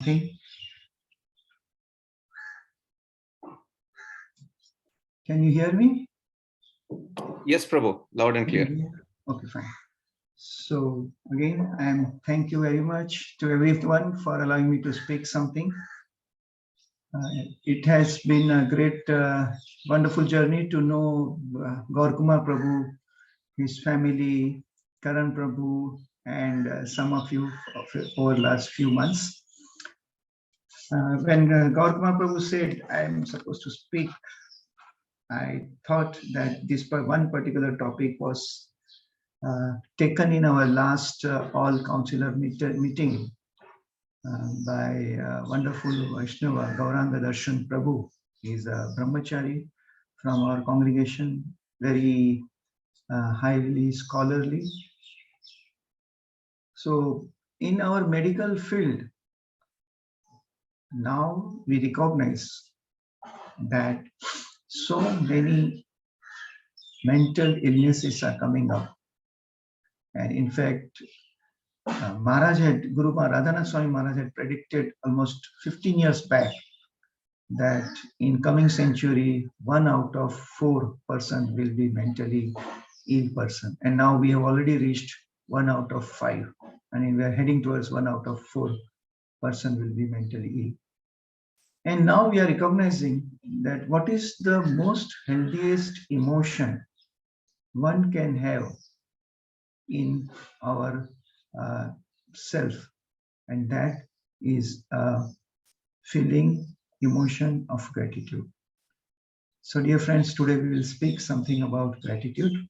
something. Can you hear me? Yes, Prabhu, loud and clear. Okay, fine. So again, thank you very much to everyone for allowing me to speak something. It has been a great, wonderful journey to know Gaurakumar Prabhu, his family, Karan Prabhu, and some of you over the last few months. When Gaurakumar Prabhu said, I am supposed to speak, I thought that this one particular topic was taken in our last all councillor meeting by wonderful Vaishnava Gauranga Darshan Prabhu. He is a brahmachari from our congregation, very highly scholarly. So in our medical field, now we recognize that so many mental illnesses are coming up. And in fact, Guru Radhanath Swami Maharaj had predicted almost 15 years back that in coming century, 1 out of 4 person will be mentally ill person. And now we have already reached 1 out of 5. And we are heading towards 1 out of 4 person will be mentally ill. And now we are recognizing that what is the most healthiest emotion one can have in our self, and that is a feeling, emotion of gratitude. So dear friends, today we will speak something about gratitude.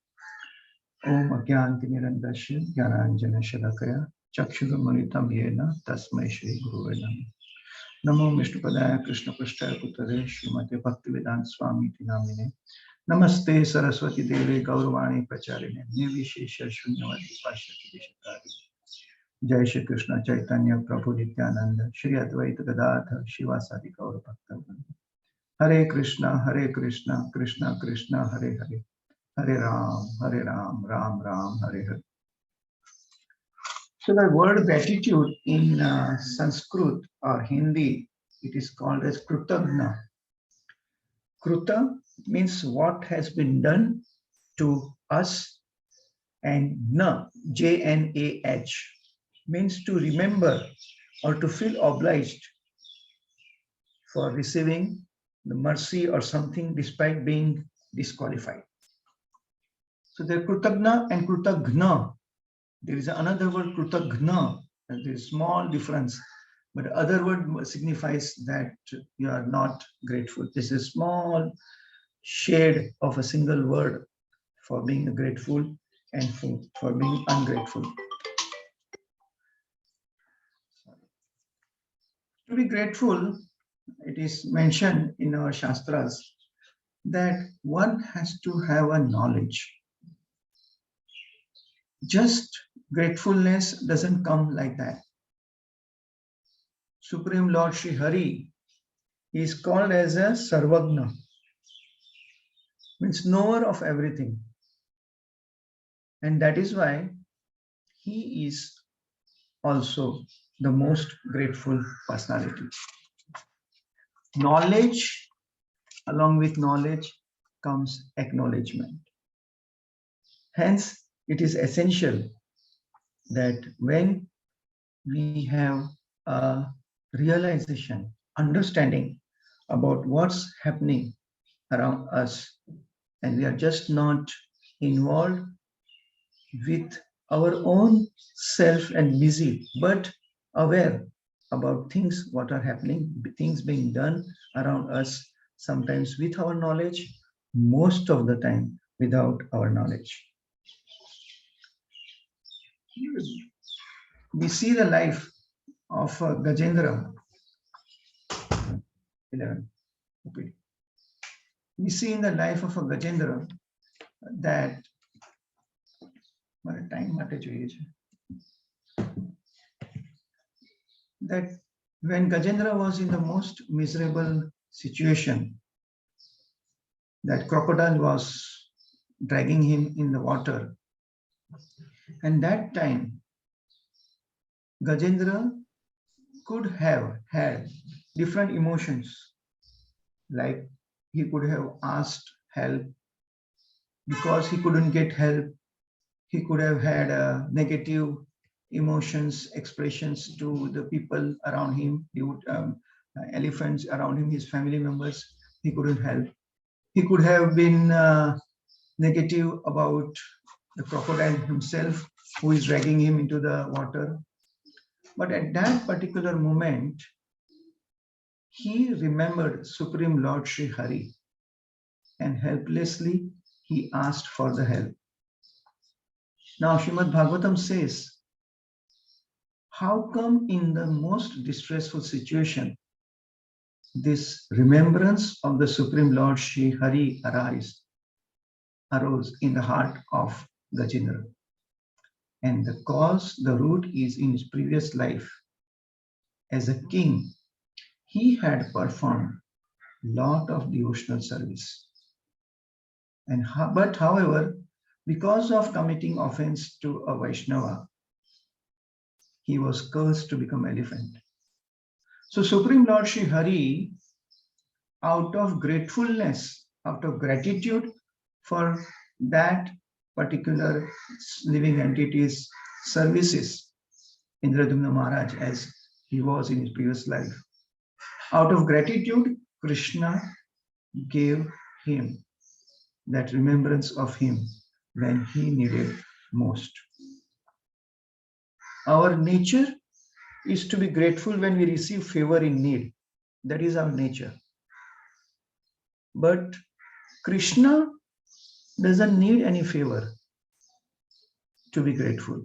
Om Agyanti Mirandasya Jnananjana Shalakaya Chakshurumalitam Yena Tasmai Shri Guruve Namah. Namo Vishnupadaya Krishna Prasthaya Putare Srimate Bhaktivedanta Swami Namine. Namaste Saraswati Deve Gauravani Pracharine Nirvishesha Shunyavadi Pashyati Vishatari. Jai Shri Krishna Chaitanya Prabhu Nityananda Shri Advaita Gadadhar Shivasadi Gaura Bhaktavan. Hare Krishna, Krishna Krishna, Hare Hare. Hare Ram, Ram Ram, Hare Hare. So the word gratitude in Sanskrit or Hindi, it is called as Krutagna. Kruta means what has been done to us, and Na, J-N-A-H, means to remember or to feel obliged for receiving the mercy or something despite being disqualified. So there are Krutagna and Krutagna. There is another word Krutagna, and there is small difference, but other word signifies that you are not grateful. This is a small shade of a single word for being grateful and for being ungrateful. To be grateful, it is mentioned in our Shastras that one has to have a knowledge. Just gratefulness doesn't come like that. Supreme Lord Sri Hari is called as a Sarvagna, means knower of everything. And that is why he is also the most grateful personality. Knowledge, along with knowledge comes acknowledgement. Hence, it is essential that when we have a realization, understanding about what's happening around us, and we are just not involved with our own self and busy, but aware about things, what are happening, things being done around us, sometimes with our knowledge, most of the time without our knowledge. We see the life of Gajendra. 11. We see in the life of a Gajendra that when Gajendra was in the most miserable situation, that crocodile was dragging him in the water, and that time Gajendra could have had different emotions, like he could have asked help because he couldn't get help. He could have had negative emotions, expressions to the people around him, elephants around him, his family members. He couldn't help. He could have been negative about the crocodile himself, who is dragging him into the water. But at that particular moment, he remembered Supreme Lord Sri Hari, and helplessly he asked for the help. Now, Srimad Bhagavatam says, how come in the most distressful situation, this remembrance of the Supreme Lord Sri Hari arose in the heart of Gajendra? And the cause, the root is in his previous life. As a king, he had performed lot of devotional service. But however, because of committing offense to a Vaishnava, he was cursed to become elephant. So Supreme Lord Sri Hari, out of gratefulness, out of gratitude for that particular living entity's services, Indradumna Maharaj, as he was in his previous life, out of gratitude, Krishna gave him that remembrance of him when he needed most. Our nature is to be grateful when we receive favor in need. That is our nature. But Krishna doesn't need any favor to be grateful.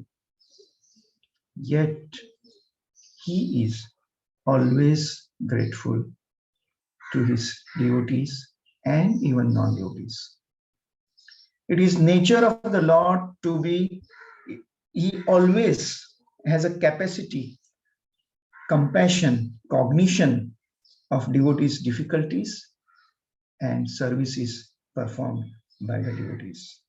Yet he is always grateful to his devotees and even non-devotees. It is nature of the Lord to be, he always has a capacity, compassion, cognition of devotees' difficulties and services performed by the devotees.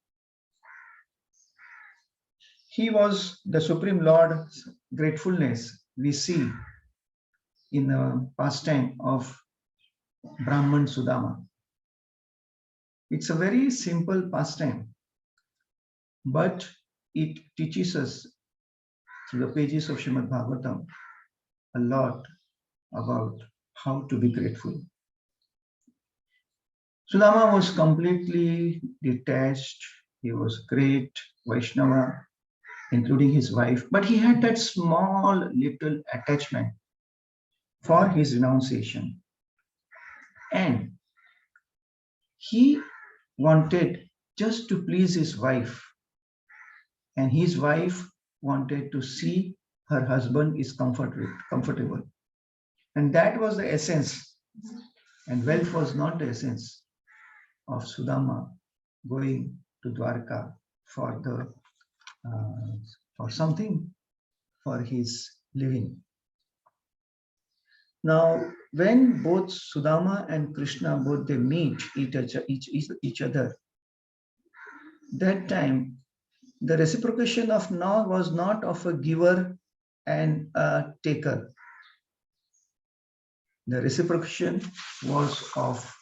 He was the Supreme Lord's gratefulness we see in the pastime of Brahman Sudama. It's a very simple pastime, but it teaches us through the pages of Srimad Bhagavatam a lot about how to be grateful. Sudama was completely detached. He was great Vaishnava, including his wife, but he had that small little attachment for his renunciation. And he wanted just to please his wife, and his wife wanted to see her husband is comfortable. And that was the essence. And wealth was not the essence of Sudama going to Dwarka for something for his living. Now, when both Sudama and Krishna both they meet each other, that time the reciprocation of now was not of a giver and a taker. The reciprocation was of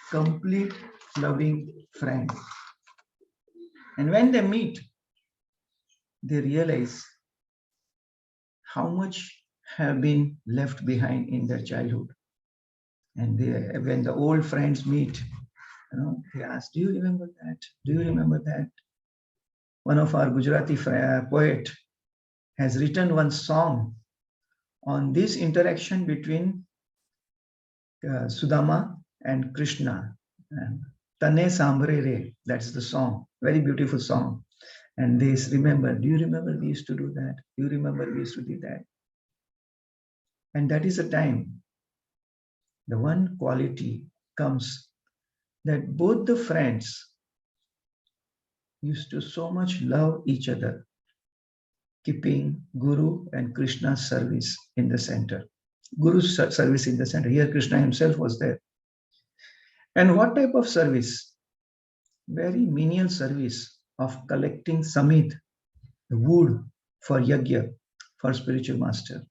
complete loving friend. And when they meet, they realize how much have been left behind in their childhood. And when the old friends meet, they ask, do you remember that? Do you remember that? One of our Gujarati poet has written one song on this interaction between Sudama and Krishna. Tane Sambre Re, that's the song, very beautiful song. And they remember, do you remember we used to do that? Do you remember we used to do that? And that is the time, the one quality comes that both the friends used to so much love each other, keeping Guru and Krishna's service in the center. Guru's service in the center. Here Krishna himself was there. And what type of service? Very menial service of collecting samit, the wood for yajna, for spiritual master.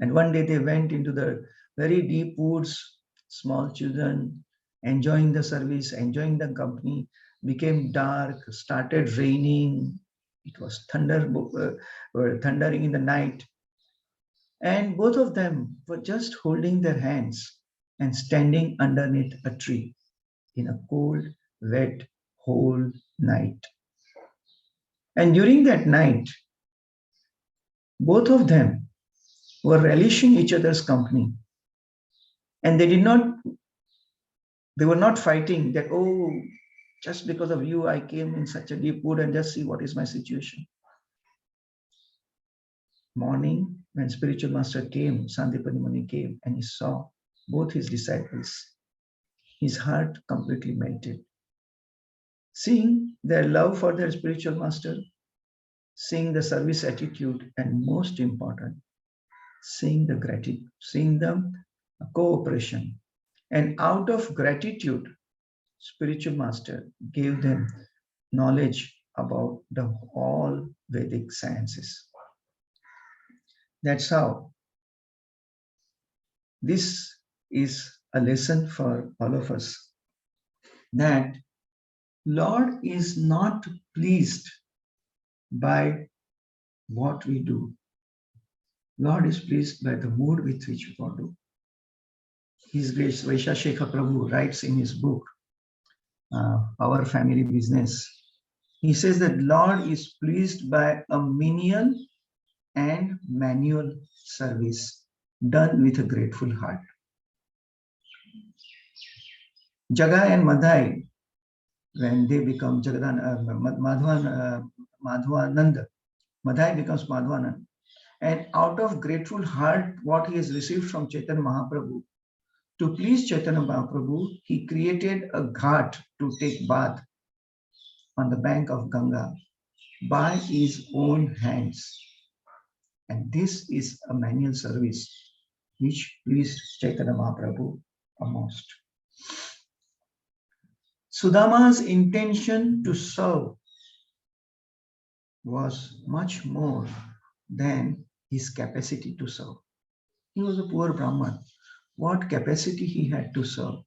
And one day they went into the very deep woods, small children, enjoying the service, enjoying the company, became dark, started raining. It was thundering in the night. And both of them were just holding their hands and standing underneath a tree in a cold, wet, whole night. And during that night, both of them were relishing each other's company. And they were not fighting that, oh, just because of you, I came in such a deep wood and just see what is my situation. Morning, when spiritual master came, Sandipani Muni came and he saw both his disciples, his heart completely melted. Seeing their love for their spiritual master, seeing the service attitude, and most important, seeing the gratitude, seeing the cooperation. And out of gratitude, spiritual master gave them knowledge about the all Vedic sciences. That's how this is a lesson for all of us, that Lord is not pleased by what we do. Lord is pleased by the mood with which we want to. His Grace Vaishashekha Prabhu writes in his book, Our Family Business. He says that Lord is pleased by a menial and manual service done with a grateful heart. Jagai and Madhai, when they become Madhvananda, Madhai becomes Madhvananda. And out of grateful heart, what he has received from Chaitanya Mahaprabhu, to please Chaitanya Mahaprabhu, he created a ghat to take bath on the bank of Ganga by his own hands. And this is a manual service which pleased Chaitanya Mahaprabhu most. Sudama's intention to serve was much more than his capacity to serve. He was a poor Brahman. What capacity he had to serve?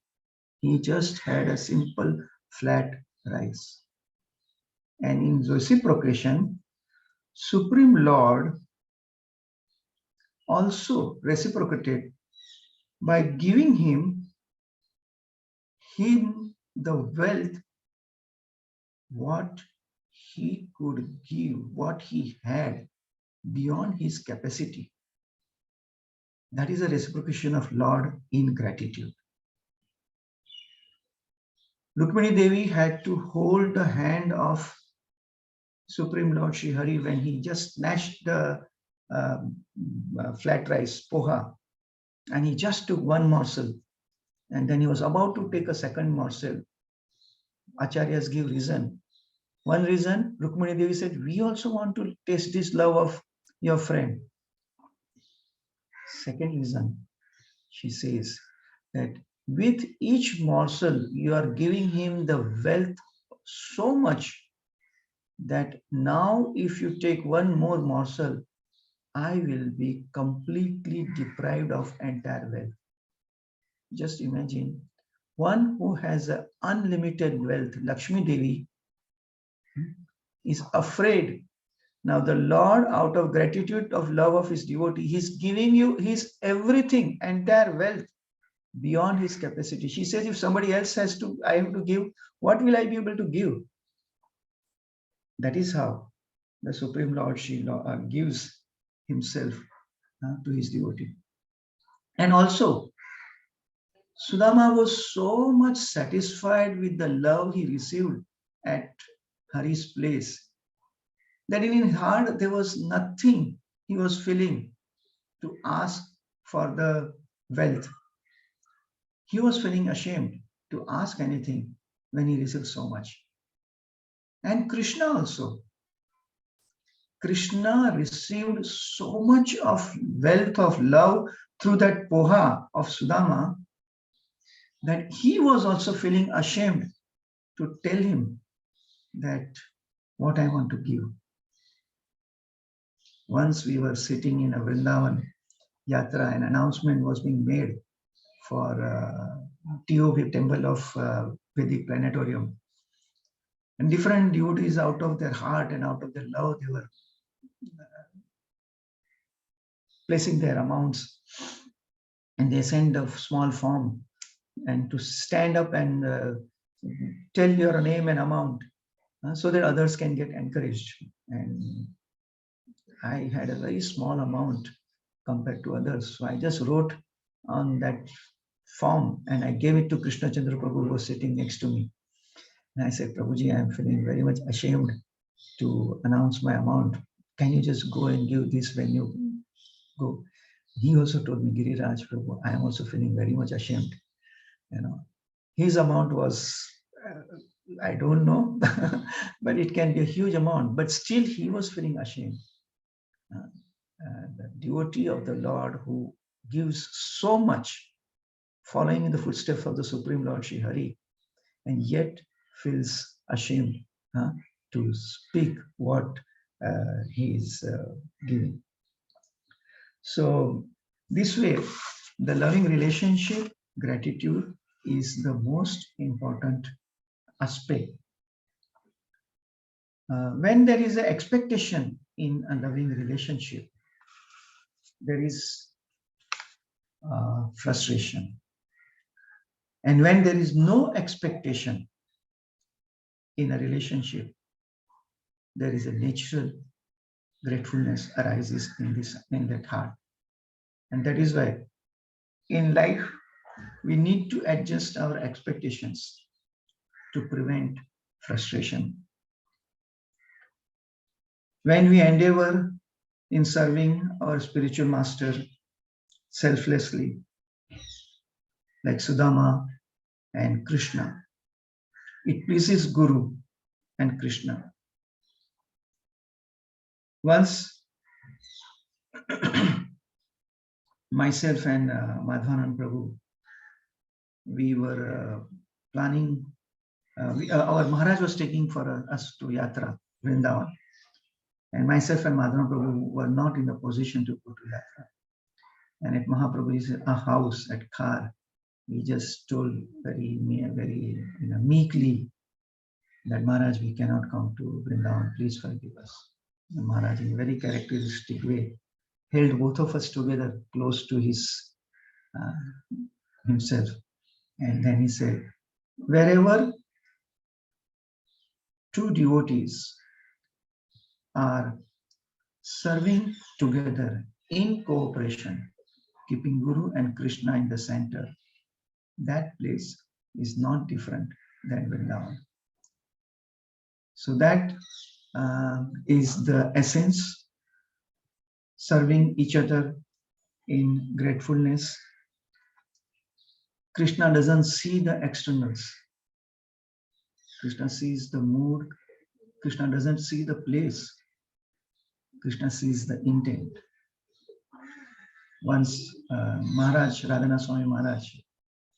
He just had a simple flat rice. And in reciprocation, Supreme Lord also reciprocated by giving him the wealth, what he could give, what he had beyond his capacity. That is a reciprocation of Lord in gratitude. Rukmini Devi had to hold the hand of Supreme Lord Sri Hari when he just snatched the flat rice, poha, and he just took one morsel. And then he was about to take a second morsel. Acharyas give reason. One reason, Rukmini Devi said, we also want to taste this love of your friend. Second reason, she says that with each morsel, you are giving him the wealth so much that now if you take one more morsel, I will be completely deprived of entire wealth. Just imagine one who has an unlimited wealth, Lakshmi Devi, is afraid. Now the Lord, out of gratitude of love of his devotee, he's giving you his everything, entire wealth beyond his capacity. She says, if somebody else has to, I have to give, what will I be able to give? That is how the Supreme Lord gives himself to his devotee. And also, Sudama was so much satisfied with the love he received at Hari's place that in his heart there was nothing he was feeling to ask for the wealth. He was feeling ashamed to ask anything when he received so much. And Krishna also. Krishna received so much of wealth of love through that poha of Sudama that he was also feeling ashamed to tell him that what I want to give. Once we were sitting in a Vrindavan yatra, an announcement was being made for TOV, Temple of Vedic Planetarium. And different devotees, out of their heart and out of their love, they were placing their amounts. And they sent a small form and to stand up and tell your name and amount so that others can get encouraged. And I had a very small amount compared to others. So I just wrote on that form and I gave it to Krishna Chandra Prabhu, who was sitting next to me. And I said, Prabhuji, I am feeling very much ashamed to announce my amount. Can you just go and give this when you go? He also told me, Giriraj Prabhu, I am also feeling very much ashamed. You know, his amount was, I don't know, but it can be a huge amount. But still, he was feeling ashamed. The devotee of the Lord who gives so much, following in the footsteps of the Supreme Lord Shri Hari, and yet feels ashamed to speak what he is giving. So this way, the loving relationship, gratitude is the most important aspect. When there is an expectation in a loving relationship, there is frustration. And when there is no expectation in a relationship, there is a natural gratefulness arises in that heart. And that is why in life, we need to adjust our expectations to prevent frustration. When we endeavor in serving our spiritual master selflessly, like Sudama and Krishna, it pleases Guru and Krishna. Once myself and Madhvanand Prabhu, we were planning, our Maharaj was taking for us to Yatra, Vrindavan. And myself and Madhvanand Prabhu were not in the position to go to Yatra. And at Mahaprabhu's house at Khar, we just told very meekly that Maharaj, we cannot come to Vrindavan, please forgive us. And Maharaj, in a very characteristic way, held both of us together close to himself. And then he said, wherever two devotees are serving together in cooperation, keeping Guru and Krishna in the center, that place is not different than Vrindavan. So that is the essence, serving each other in gratefulness. Krishna doesn't see the externals. Krishna sees the mood. Krishna doesn't see the place. Krishna sees the intent. Once Maharaj, Radhanath Swami Maharaj,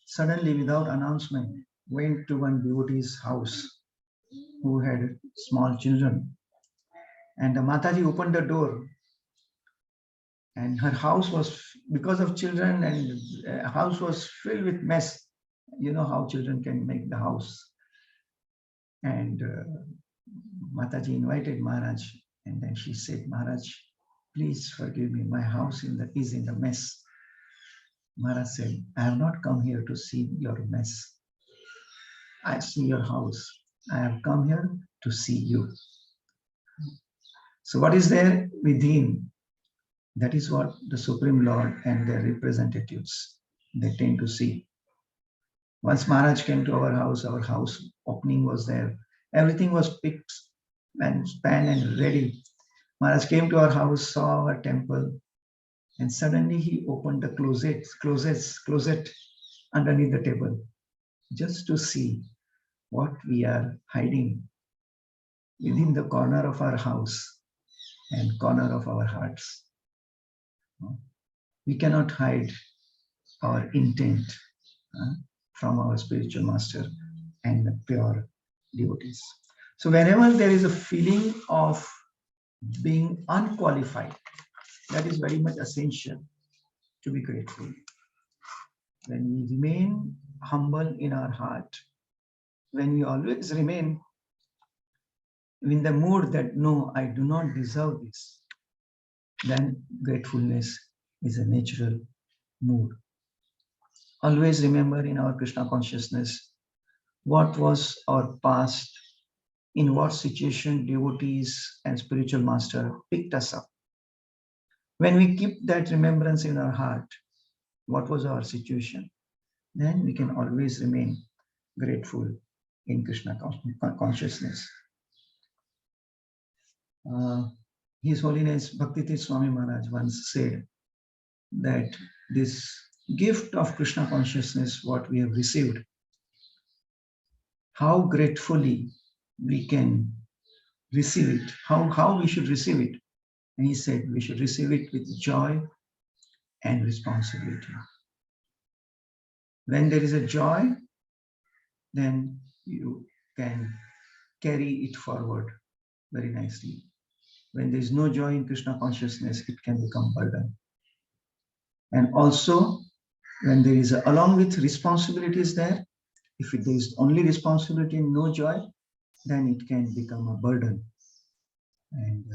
suddenly without announcement, went to one devotee's house who had small children. And the Mataji opened the door and her house was, because of children, and house was filled with mess. You know how children can make the house. And Mataji invited Maharaj, and then she said, Maharaj, please forgive me, my house is in the mess. Maharaj said, I have not come here to see your mess. I see your house. I have come here to see you. So what is there within? That is what the Supreme Lord and their representatives, they tend to see. Once Maharaj came to our house opening was there. Everything was picked and spanned and ready. Maharaj came to our house, saw our temple, and suddenly he opened the closet underneath the table, just to see what we are hiding within the corner of our house and corner of our hearts. We cannot hide our intent from our spiritual master and the pure devotees. So whenever there is a feeling of being unqualified, that is very much essential. to be grateful. When we remain humble in our heart, when we always remain in the mood that no, I do not deserve this, then gratefulness is a natural mood. Always remember in our Krishna consciousness what was our past, in what situation devotees and spiritual master picked us up. When we keep that remembrance in our heart, what was our situation, then we can always remain grateful in Krishna consciousness. His Holiness Bhaktivedanta Swami Maharaj once said that this gift of Krishna consciousness, what we have received, how gratefully we can receive it, how we should receive it. And he said we should receive it with joy and responsibility. When there is a joy, then you can carry it forward very nicely. When there is no joy in Krishna consciousness, it can become burden. And also, when there is along with responsibilities there, if there is only responsibility and no joy, then it can become a burden. And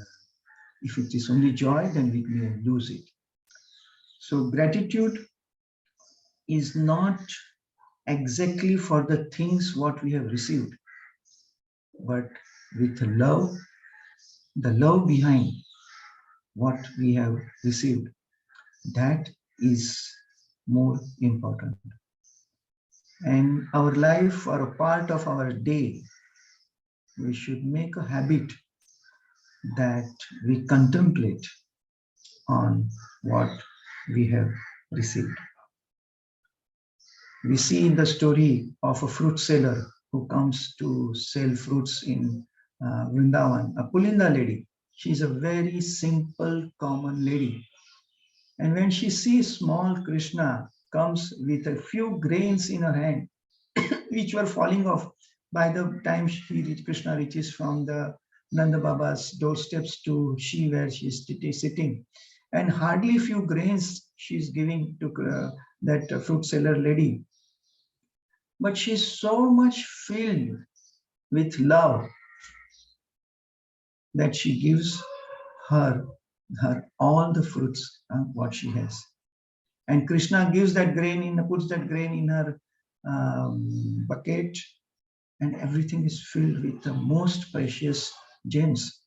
if it is only joy, then we may lose it. So gratitude is not exactly for the things what we have received, but with love, the love behind what we have received, that is more important. And our life or a part of our day, we should make a habit that we contemplate on what we have received. We see in the story of a fruit seller who comes to sell fruits in Vrindavan, a Pulinda lady. She's a very simple, common lady. And when she sees small Krishna comes with a few grains in her hand, which were falling off by the time Krishna reaches from the Nanda Baba's doorsteps to she where she is sitting. And hardly few grains she's giving to that fruit seller lady. But she's so much filled with love that she gives her all the fruits, what she has. And Krishna gives that grain puts that grain in her bucket, and everything is filled with the most precious gems.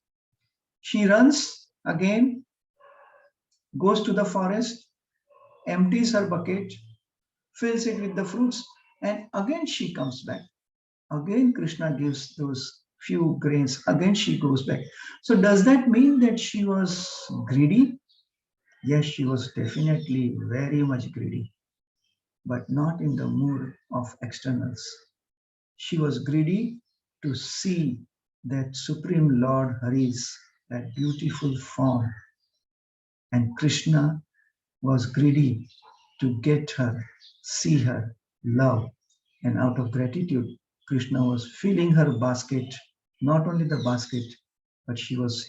She runs again, goes to the forest, empties her bucket, fills it with the fruits, and again she comes back. Again Krishna gives those few grains, again she goes back. So does that mean that she was greedy? Yes, she was definitely very much greedy, but not in the mood of externals. She was greedy to see that Supreme Lord Hari's, that beautiful form. And Krishna was greedy to get her, see her, love. And out of gratitude, Krishna was filling her basket, not only the basket, but he was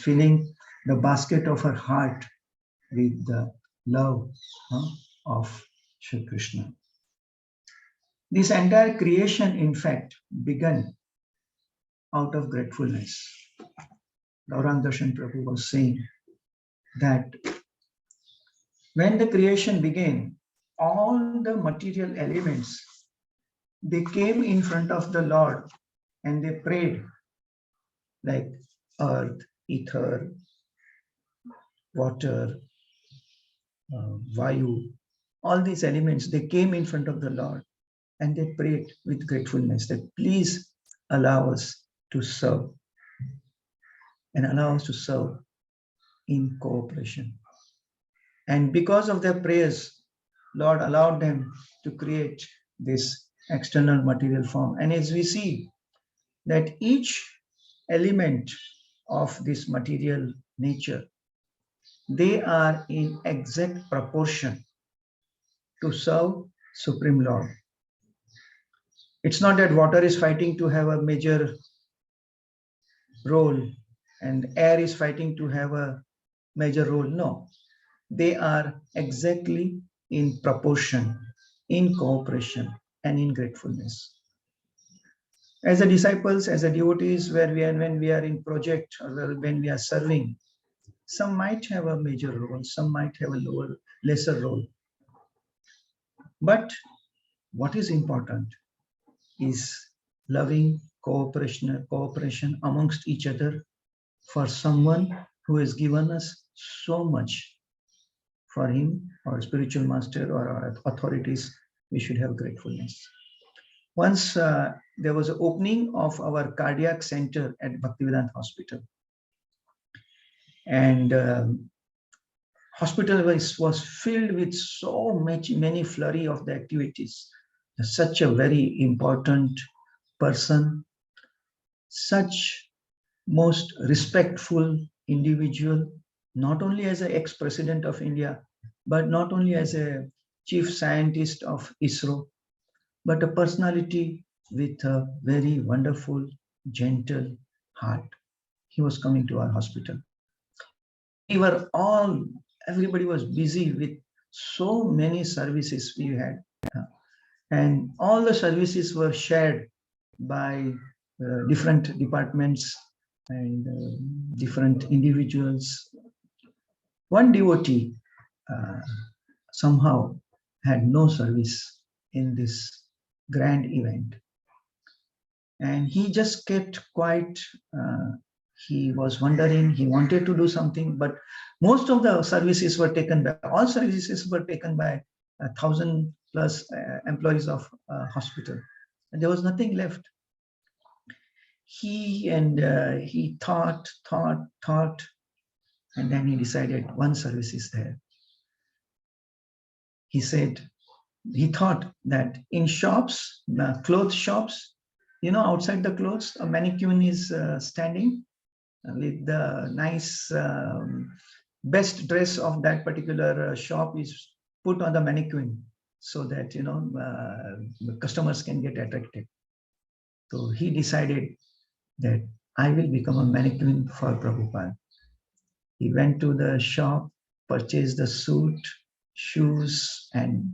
filling the basket of her heart with the love of Shri Krishna. This entire creation, in fact, began out of gratefulness. Gaurang Darshan Prabhu was saying that when the creation began, all the material elements, they came in front of the Lord and they prayed, like earth, ether, water, vayu, all these elements, they came in front of the Lord and they prayed with gratefulness that please allow us to serve and allow us to serve in cooperation. And because of their prayers, Lord allowed them to create this external material form. And as we see that each element of this material nature, they are in exact proportion to serve Supreme Lord. It's not that water is fighting to have a major role and air is fighting to have a major role. No. they are exactly in proportion, in cooperation, and in gratefulness. As a disciples, as a devotees, when we are in project or when we are serving, some might have a major role, some might have a lesser role. But what is important is loving cooperation amongst each other for someone who has given us so much. For him, our spiritual master or our authorities, we should have gratefulness. Once there was an opening of our cardiac center at Bhaktivedanta Hospital, and hospital was filled with so many flurry of the activities. Such a very important person, such most respectful individual, not only as an ex-president of India, but not only as a chief scientist of ISRO, but a personality with a very wonderful, gentle heart. He was coming to our hospital. We were all, everybody was busy with so many services we had. And all the services were shared by different departments and different individuals. One devotee somehow had no service in this grand event. And he just kept quiet. He was wondering, he wanted to do something, but most of the services were taken by, all services were taken by 1,000 plus employees of hospital. And there was nothing left. He thought, and then he decided one service is there. He said, he thought that in shops, clothes shops, outside the clothes, a mannequin is standing with the nice best dress of that particular shop is put on the mannequin so that the customers can get attracted. So he decided that I will become a mannequin for Prabhupada. He went to the shop, purchased the suit, shoes, and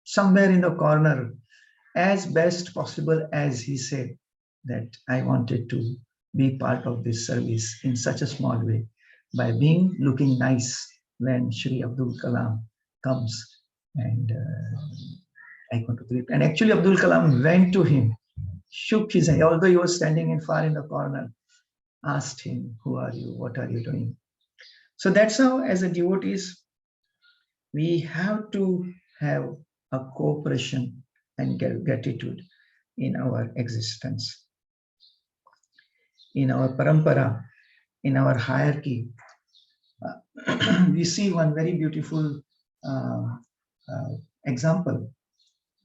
somewhere in the corner, as best possible as he said, that I wanted to be part of this service in such a small way by looking nice when Shri Abdul Kalam comes and I want to greet. And actually Abdul Kalam went to him, shook his hand, although he was standing far in the corner, asked him, who are you? What are you doing? So that's how, as a devotees, we have to have a cooperation and gratitude in our existence. In our parampara, in our hierarchy, we see one very beautiful example,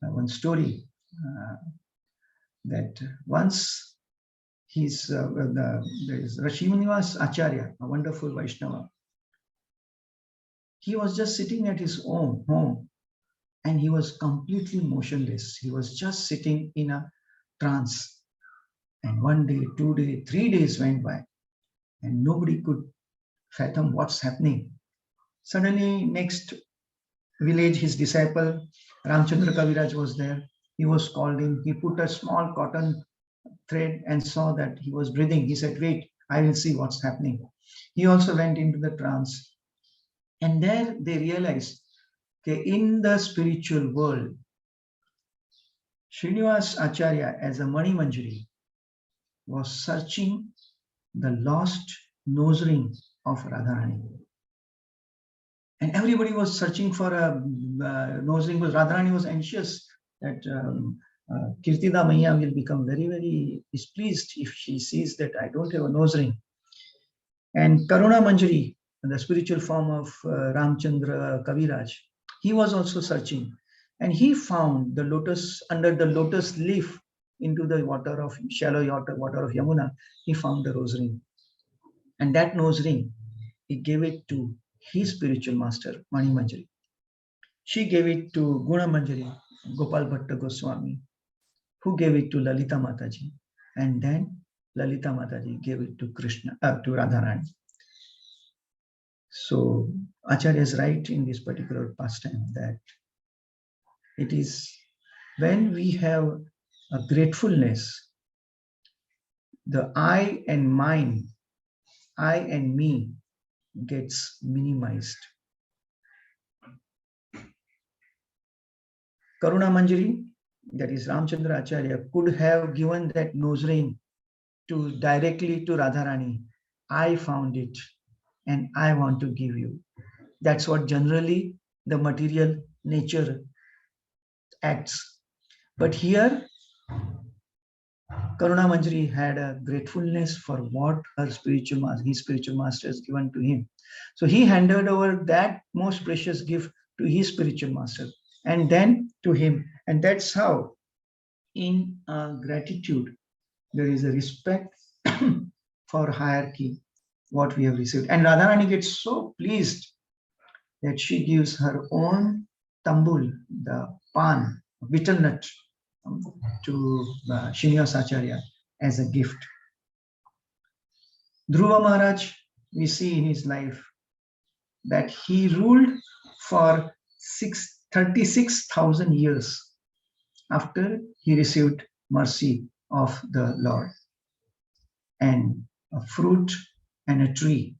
one story that once there is Rashimaniwas Acharya, a wonderful Vaishnava. He was just sitting at his own home and he was completely motionless. He was just sitting in a trance. And 1 day, 2 days, 3 days went by and nobody could fathom what's happening. Suddenly, next village, his disciple, Ramchandra Kaviraj was there. He was called in. He put a small cotton thread and saw that he was breathing. He said, wait, I will see what's happening. He also went into the trance. And there they realized that in the spiritual world, Srinivas Acharya as a Mani Manjari was searching the lost nose ring of Radharani. And everybody was searching for a nose ring, because Radharani was anxious that Kirtida Maya will become very, very displeased if she sees that I don't have a nose ring. And Karuna Manjari, the spiritual form of Ramchandra Kaviraj, he was also searching. And he found the lotus, under the lotus leaf into the water of shallow water of Yamuna, he found the rose ring. And that nose ring, he gave it to his spiritual master, Mani Manjari. She gave it to Guna Manjari, Gopal Bhatta Goswami, who gave it to Lalita Mataji. And then Lalita Mataji gave it to Krishna, to Radharani. So Acharya is right in this particular pastime that it is when we have a gratefulness, the I and mine, I and me gets minimized. Karuna Manjari, that is Ramchandra Acharya, could have given that nose ring to directly to Radharani. I found it and I want to give you. That's what generally the material nature acts. But here, Karuna Manjari had a gratefulness for what his spiritual master has given to him. So he handed over that most precious gift to his spiritual master and then to him. And that's how, in gratitude, there is a respect for hierarchy, what we have received. And Radharani gets so pleased that she gives her own tambul, the pan, betel nut, to Srinivas Acharya as a gift. Dhruva Maharaj, we see in his life that he ruled for 36,000 years after he received mercy of the Lord. And a fruit and a tree,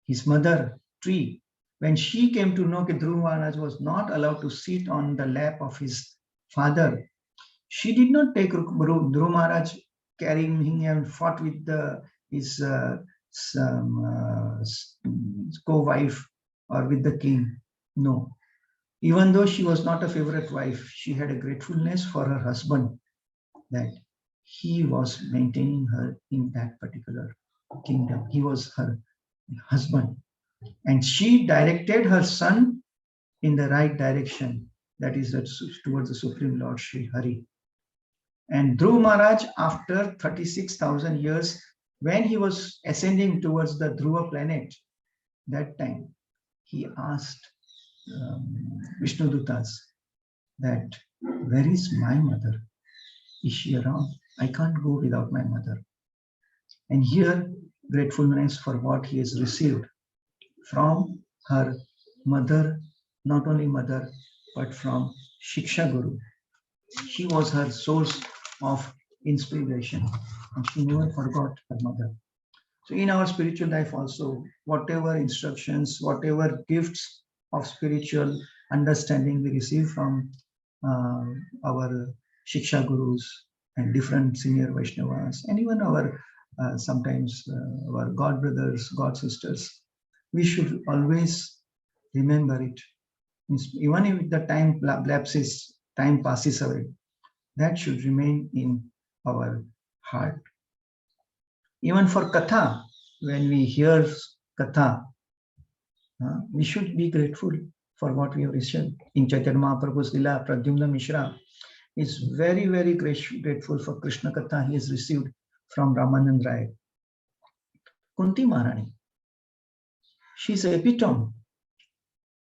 his mother tree, when she came to know that Dhruva Maharaj was not allowed to sit on the lap of his father, she did not take Dhruva Maharaj carrying him and fought with his co-wife or with the king. No. Even though she was not a favorite wife, she had a gratefulness for her husband that he was maintaining her in that particular kingdom. He was her husband. And she directed her son in the right direction, that is towards the Supreme Lord Sri Hari. And Dhruv Maharaj, after 36,000 years, when he was ascending towards the Dhruva planet, that time he asked Vishnu Dutas that, where is my mother? Is she around? I can't go without my mother. And here, gratefulness for what he has received from her mother, not only mother, but from Shiksha Guru. She was her source of inspiration, and she never forgot her mother. So in our spiritual life also, whatever instructions, whatever gifts of spiritual understanding we receive from our Shiksha Gurus and different senior Vaishnavas, and even our sometimes our God brothers, God sisters, we should always remember it. Even if the time lapses, time passes away, that should remain in our heart. Even for Katha, when we hear Katha, we should be grateful for what we have received. In Chaitanya Mahaprabhu's Lila, Pradyumna Mishra is very, very grateful for Krishna Katha he has received from Ramanand Rai. Kunti Maharani, she's epitome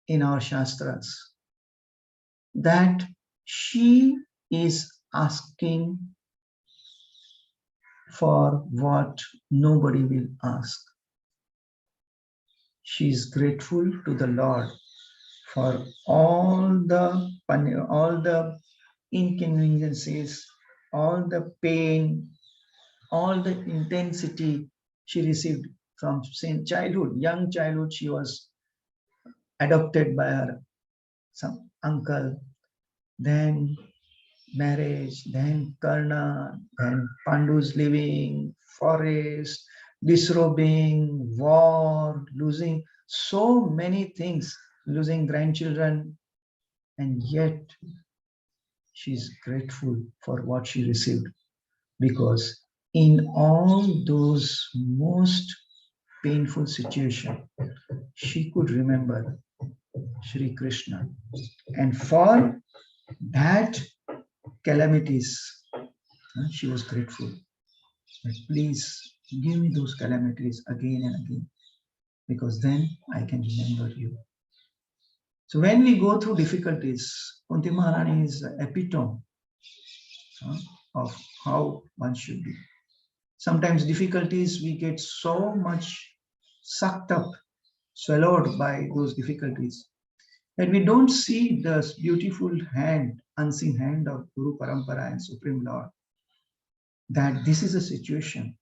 in our Shastras that she is asking for what nobody will ask. She is grateful to the Lord for all the inconveniences, all the pain, all the intensity she received from since childhood. Young childhood, she was adopted by her some uncle, then marriage, then Karna, then Pandu's living, forest, disrobing, war, losing so many things, losing grandchildren, and yet she's grateful for what she received, because in all those most painful situations, she could remember Sri Krishna. And for that calamities, she was grateful. But please give me those calamities again and again, because then I can remember you. So when we go through difficulties, Kunti Maharani is the epitome of how one should be. Sometimes difficulties, we get so much sucked up swallowed by those difficulties, that we don't see the beautiful hand, unseen hand of Guru Parampara and Supreme Lord, that this is a situation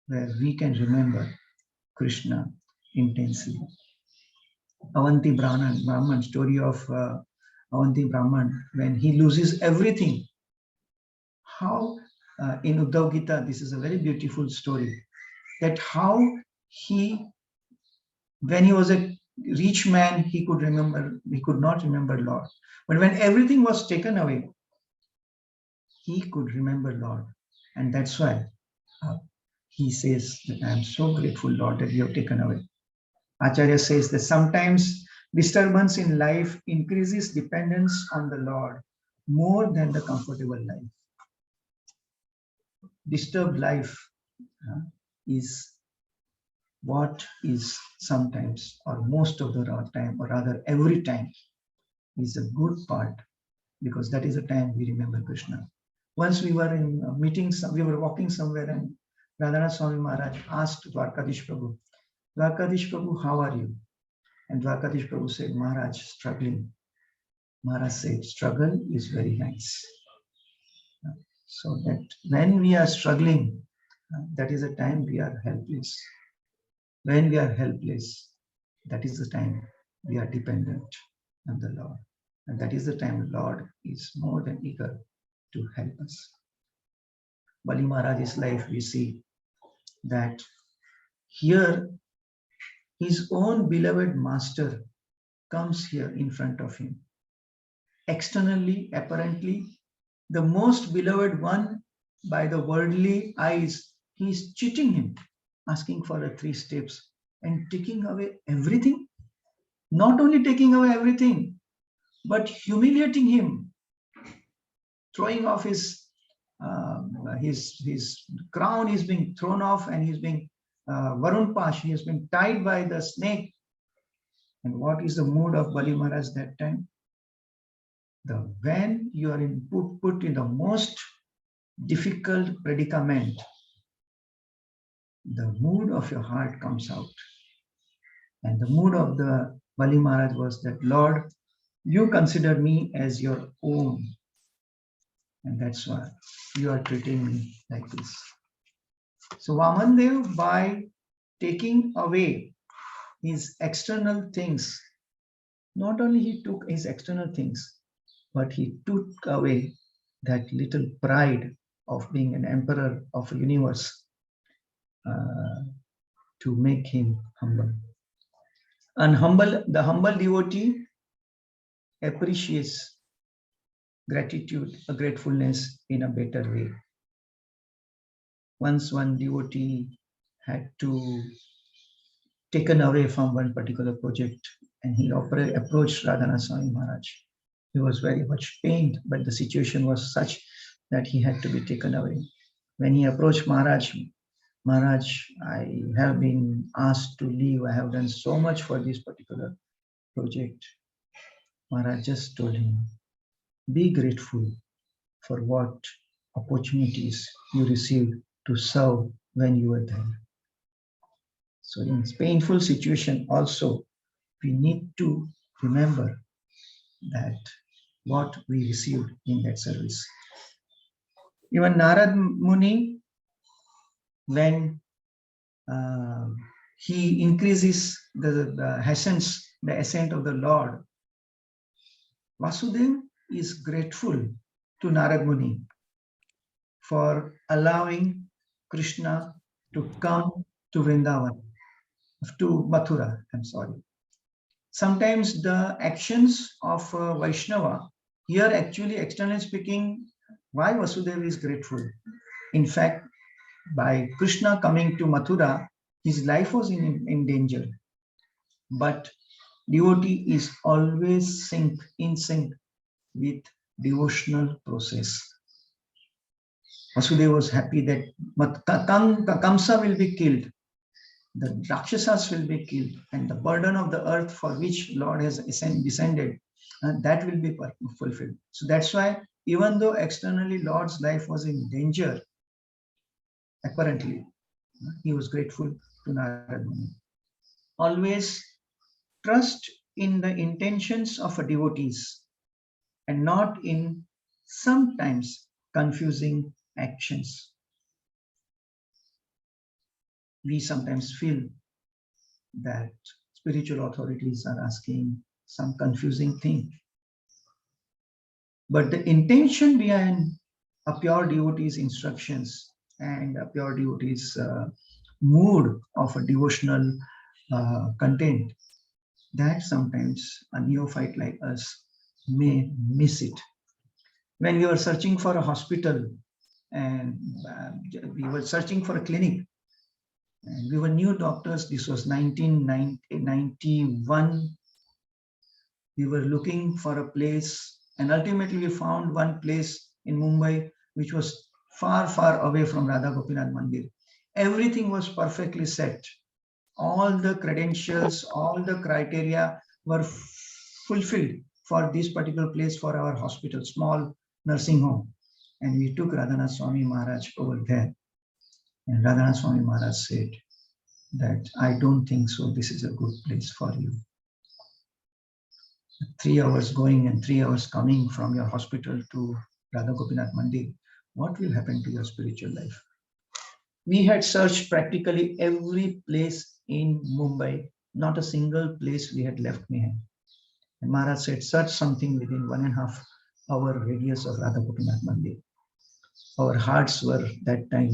where we can remember Krishna intensely. Avanti Brahman, story of Avanti Brahman, when he loses everything. How in Uddhav Gita, this is a very beautiful story, that how he, when he was a rich man, he could not remember Lord. But when everything was taken away, he could remember Lord. And that's why he says that I am so grateful, Lord, that you have taken away. Acharya says that sometimes disturbance in life increases dependence on the Lord more than the comfortable life. Disturbed life is what is sometimes, or most of the time, or rather every time, is a good part, because that is the time we remember Krishna. Once we were in meetings, we were walking somewhere, and Radhanath Swami Maharaj asked Dwarkadish Prabhu, Dwarkadish Prabhu, how are you? And Dwarkadish Prabhu said, Maharaj, struggling. Maharaj said, struggle is very nice. So that when we are struggling, that is the time we are helpless. When we are helpless, that is the time we are dependent on the Lord. And that is the time the Lord is more than eager to help us. Bali Maharaj's life, we see that here his own beloved master comes here in front of him. Externally, apparently, the most beloved one by the worldly eyes, he is cheating him, asking for the 3 steps and taking away everything. Not only taking away everything, but humiliating him, throwing off his crown is being thrown off, and he's being Varun Pash, he has been tied by the snake. And what is the mood of Bali Maharaj that time? When you are put in the most difficult predicament, the mood of your heart comes out. And the mood of the Bali Maharaj was that, Lord, you consider me as your own. And that's why you are treating me like this. So Vamandev, by taking away his external things, not only he took his external things, but he took away that little pride of being an emperor of a universe to make him humble. And the humble devotee appreciates gratitude, a gratefulness in a better way. Once one devotee had to taken away from one particular project, and he approached Radhanath Swami Maharaj. He was very much pained, but the situation was such that he had to be taken away. When he approached Maharaj, Maharaj, I have been asked to leave. I have done so much for this particular project. Maharaj just told him, be grateful for what opportunities you received to serve when you were there. So in painful situation also, we need to remember that what we received in that service. Even Narad Muni, when he increases the ascent of the Lord, Vasudev is grateful to Narad Muni for allowing Krishna to come to Vrindavan, to Mathura, I'm sorry. Sometimes the actions of Vaishnava, here actually externally speaking, why Vasudev is grateful? In fact, by Krishna coming to Mathura, his life was in danger. But devotee is always in sync with devotional process. Vasudeva was happy that Kamsa will be killed, the Rakshasas will be killed, and the burden of the earth for which Lord has descended, that will be fulfilled. So that's why, even though externally Lord's life was in danger, apparently, he was grateful to Narad Muni. Always trust in the intentions of a devotees and not in sometimes confusing actions. We sometimes feel that spiritual authorities are asking some confusing thing. But the intention behind a pure devotee's instructions and a pure devotee's mood of a devotional content, that sometimes a neophyte like us may miss it. When we were searching for a hospital and we were searching for a clinic, and we were new doctors, this was 1991. We were looking for a place, and ultimately we found one place in Mumbai which was far, far away from Radha Gopinath Mandir. Everything was perfectly set. All the credentials, all the criteria were fulfilled for this particular place for our hospital, small nursing home. And we took Radhanath Swami Maharaj over there. And Radhanath Swami Maharaj said that I don't think so, this is a good place for you. 3 hours going and 3 hours coming from your hospital to Radha Gopinath Mandir, what will happen to your spiritual life? We had searched practically every place in Mumbai, not a single place we had left behind. And Maharaj said, search something within 1.5 hour radius of Radha Gopinath Mandir. Our hearts were that time,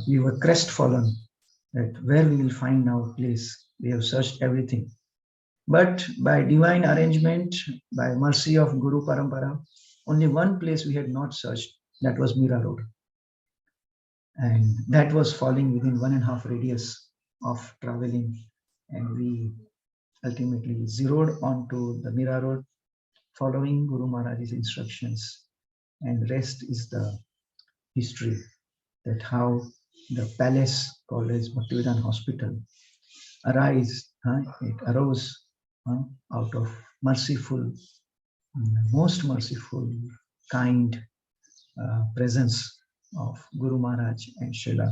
we were crestfallen that where we will find now a place. We have searched everything. But by divine arrangement, by mercy of Guru Parampara, only one place we had not searched, that was Mira Road. And that was falling within 1.5 radius of traveling. And we ultimately zeroed onto the Mira Road, following Guru Maharaj's instructions. And rest is the history, that how the palace called as Bhaktivedanta Hospital it arose out of merciful, most merciful, kind presence of Guru Maharaj and Srila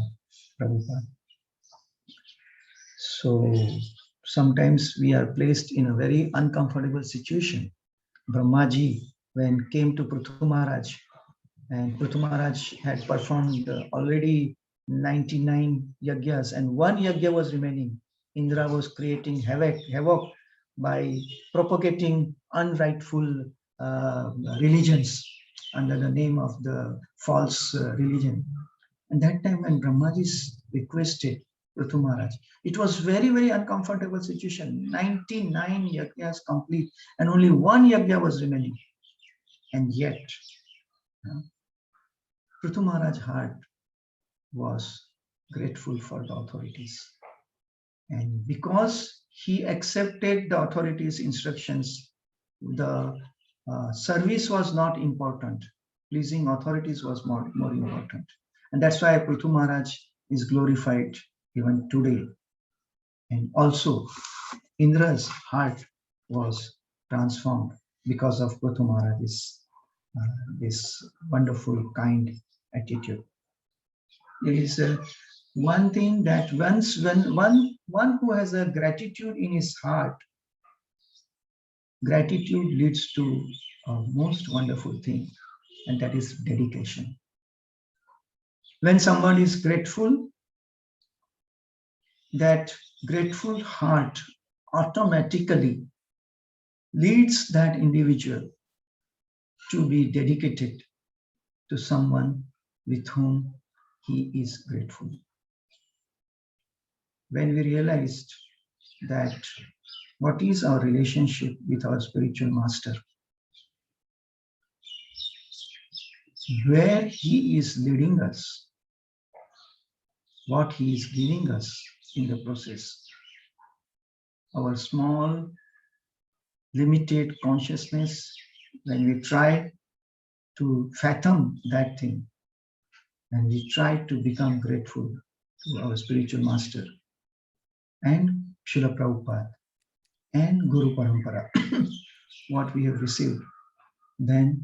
Prabhupada. So sometimes we are placed in a very uncomfortable situation. Brahmaji, when came to Prithu Maharaj, and Prithu Maharaj had performed already 99 yagyas, and one yagya was remaining. Indra was creating havoc by propagating unrightful religions under the name of the false religion. And that time when Brahmaji requested Prithu Maharaj, it was very, very uncomfortable situation. 99 yagyas complete and only one yagya was remaining. And yet, Prithu Maharaj's heart was grateful for the authorities. And because he accepted the authorities' instructions, the service was not important. Pleasing authorities was more important. And that's why Prithu Maharaj is glorified even today. And also, Indra's heart was transformed because of Prithu Maharaj's this wonderful, kind attitude. There is one thing that when one who has a gratitude in his heart, gratitude leads to a most wonderful thing, and that is dedication. When someone is grateful, that grateful heart automatically leads that individual to be dedicated to someone with whom he is grateful. When we realized that what is our relationship with our spiritual master, where he is leading us, what he is giving us in the process, our small, limited consciousness, when we try to fathom that thing, and we try to become grateful to our spiritual master and Srila Prabhupada and Guru Parampara, what we have received, then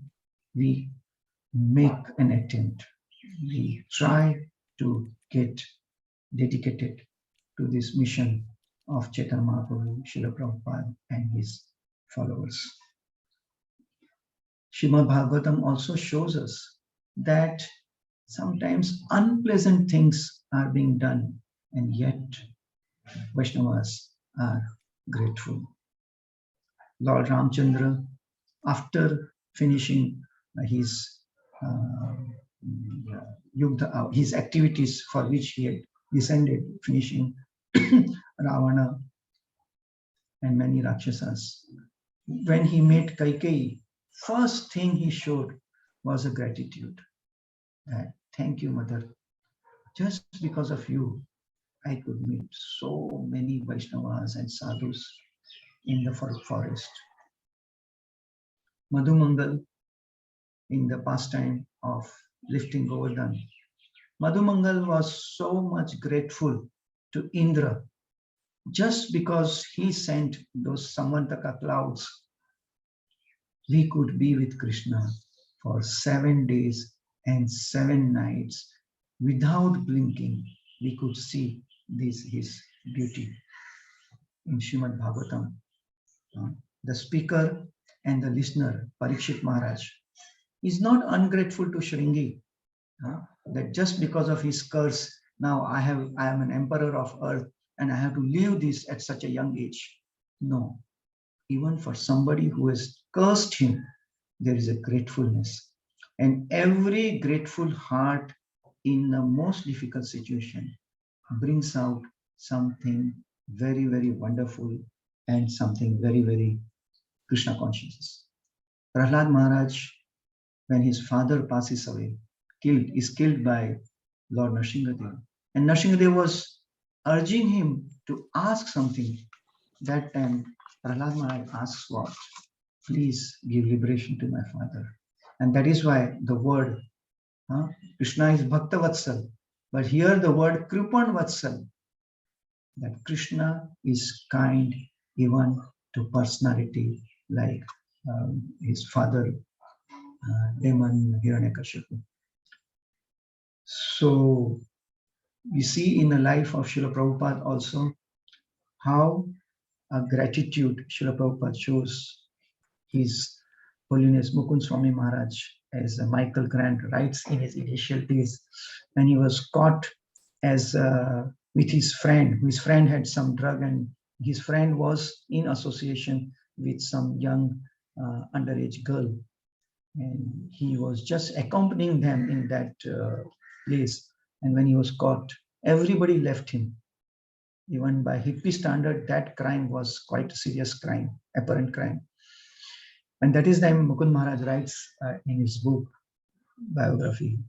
we make an attempt. We try to get dedicated to this mission of Chaitanya Mahaprabhu, Srila Prabhupada, and his followers. Srimad Bhagavatam also shows us that sometimes unpleasant things are being done, and yet Vaishnavas are grateful. Lord Ramchandra, after finishing his his activities for which he had descended, finishing Ravana and many Rakshasas, when he met Kaikeyi, first thing he showed was a gratitude. Thank you, Mother. Just because of you, I could meet so many Vaishnavas and sadhus in the forest. Madhu Mangal, in the pastime of lifting Govardhan, Madhu Mangal was so much grateful to Indra just because he sent those Samantaka clouds. We could be with Krishna for 7 days and 7 nights without blinking. We could see his beauty. In Srimad Bhagavatam, the speaker and the listener, Parikshit Maharaj, is not ungrateful to Shringi, that just because of his curse, now I am an emperor of earth and I have to leave this at such a young age. No, even for somebody who has cursed him, there is a gratefulness. And every grateful heart in the most difficult situation brings out something very, very wonderful and something very, very Krishna conscious. Prahlad Maharaj, when his father passes away, is killed by Lord Nrsimhadev. And Nrsimhadev was urging him to ask something. That time, Prahlad Maharaj asks what? Please give liberation to my father. And that is why the word Krishna is Bhakta Vatsal. But here the word Kripan Vatsal, that Krishna is kind even to personality like his father, Demon Hiranyakashipu. So we see in the life of Srila Prabhupada also how a gratitude Srila Prabhupada shows. His Holiness Mukund Swami Maharaj, as Michael Grant writes in his initial days, when he was caught as with his friend. His friend had some drug, and his friend was in association with some young underage girl, and he was just accompanying them in that place. And when he was caught, everybody left him. Even by hippie standard, that crime was quite a serious crime, apparent crime. And that is time Mukund Maharaj writes in his book, biography,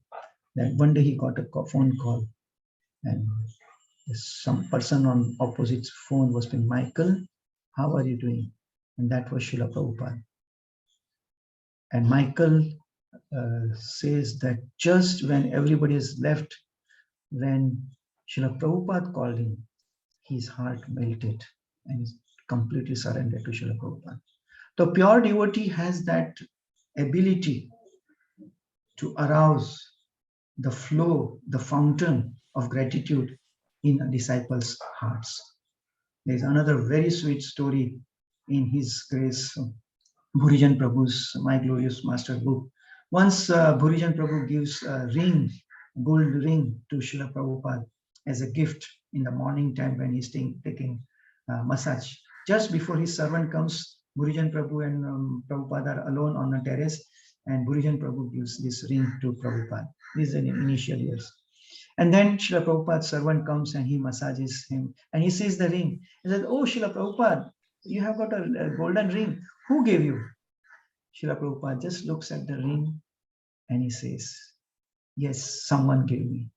that one day he got a phone call, and some person on opposite phone was saying, Michael, how are you doing? And that was Srila Prabhupada. And Michael says that just when everybody is left, when Srila Prabhupada called him, his heart melted and he completely surrendered to Srila Prabhupada. The pure devotee has that ability to arouse the flow, the fountain of gratitude in a disciple's hearts. There's another very sweet story in His Grace Bhurijan Prabhu's My Glorious Master book. Once Bhurijan Prabhu gives a ring, gold ring to Srila Prabhupada as a gift in the morning time when he's taking massage. Just before his servant comes, Bhurijan Prabhu and Prabhupada are alone on the terrace, and Bhurijan Prabhu gives this ring to Prabhupada. This is in initial years. And then Srila Prabhupada's servant comes and he massages him and he sees the ring. He says, oh, Srila Prabhupada, you have got a golden ring. Who gave you? Srila Prabhupada just looks at the ring and he says, yes, someone gave me.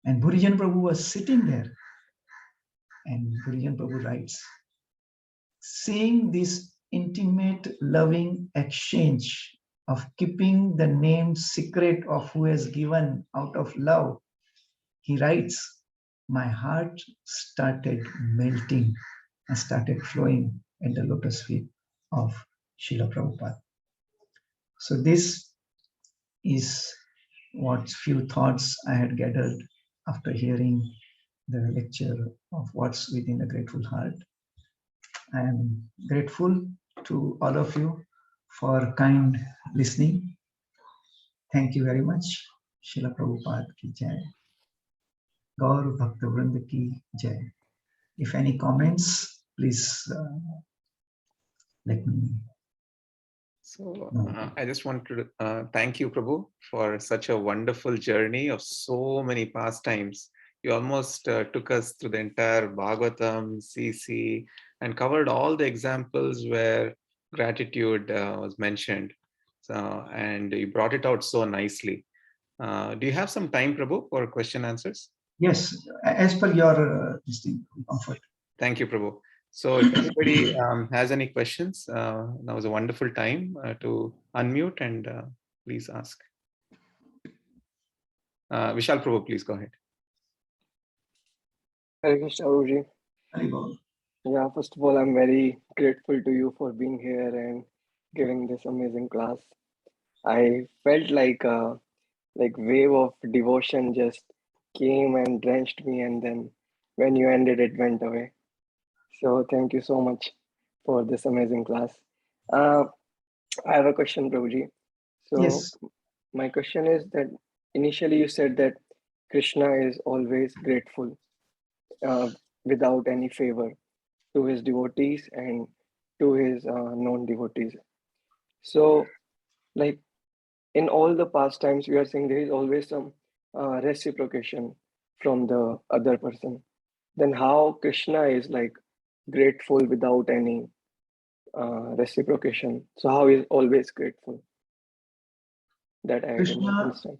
And Bhurijan Prabhu was sitting there. And Bhurijan Prabhu writes, seeing this intimate, loving exchange of keeping the name secret of who has given out of love, he writes, my heart started melting and started flowing at the lotus feet of Srila Prabhupada. So this is what few thoughts I had gathered after hearing the lecture of What's Within a Grateful Heart. I am grateful to all of you for kind listening. Thank you very much. Srila Prabhupada ki jai. Gaur Bhakta Vrinda ki jai. If any comments, please let me So know. I just want to thank you, Prabhu, for such a wonderful journey of so many pastimes. You almost took us through the entire Bhagavatam, CC, and covered all the examples where gratitude was mentioned. So, and you brought it out so nicely. Do you have some time, Prabhu, for question answers? Yes, as per your comfort. Thank you, Prabhu. So if anybody has any questions, now is a wonderful time to unmute and please ask. Vishal Prabhu, please go ahead. Hare Krishna, Prabhuji. Haribol. Yeah, first of all, I'm very grateful to you for being here and giving this amazing class. I felt like a wave of devotion just came and drenched me, and then when you ended, it went away. So thank you so much for this amazing class. Uh, I have a question, Prabhuji. So Yes. my question is that initially you said that Krishna is always grateful without any favor to his devotees and to his non-devotees. So, like in all the pastimes, we are saying there is always some reciprocation from the other person. Then how Krishna is like grateful without any reciprocation? So how is always grateful? That I didn't understand.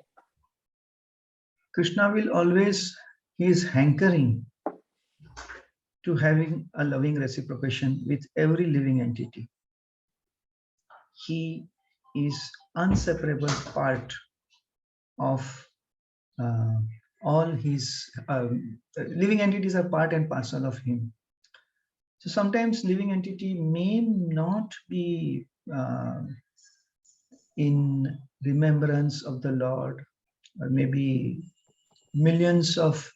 Krishna will always, he is hankering to having a loving reciprocation with every living entity. He is inseparable part of all his living entities are part and parcel of him. So sometimes living entity may not be in remembrance of the Lord, or maybe millions of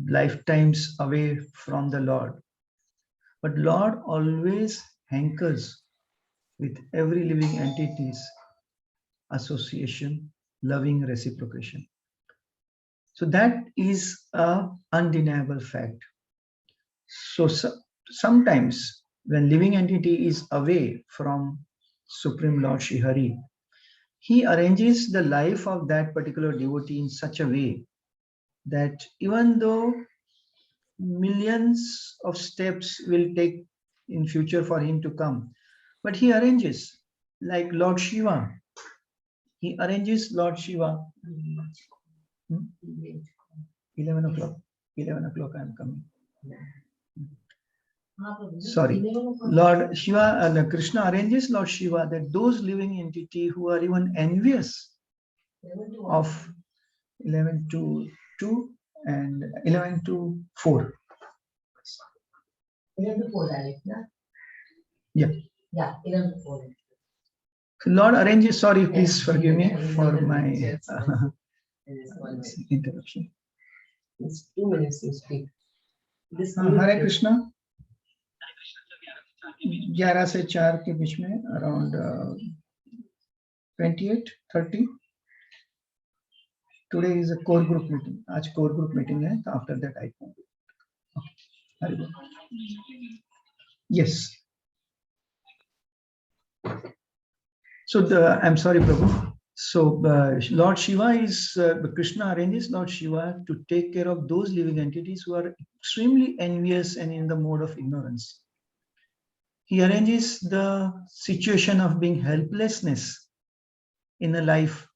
lifetimes away from the Lord. But Lord always hankers with every living entity's association, loving reciprocation. So that is an undeniable fact. So sometimes when living entity is away from Supreme Lord Shri Hari, he arranges the life of that particular devotee in such a way that even though millions of steps will take in future for him to come, but he arranges, like Lord Shiva, he arranges Lord Shiva. 11 o'clock. 11 o'clock I am coming. Sorry. Lord Shiva, Krishna arranges Lord Shiva that those living entity who are even envious of 11 to 2 and 11 to 4. 11 to 4 direct, yeah? Yeah, 11 to 4. Lord arranges, sorry, please forgive me for my interruption. It's 2 minutes to speak. Hare Krishna. 11 से 4 के बीच में around 28, 30. Today is a core group meeting. आज core group meeting है, तो after that I come. Okay. Yes. So I'm sorry, Prabhu. So Lord Shiva is, Krishna arranges Lord Shiva to take care of those living entities who are extremely envious and in the mode of ignorance. He arranges the situation of being helplessness in the life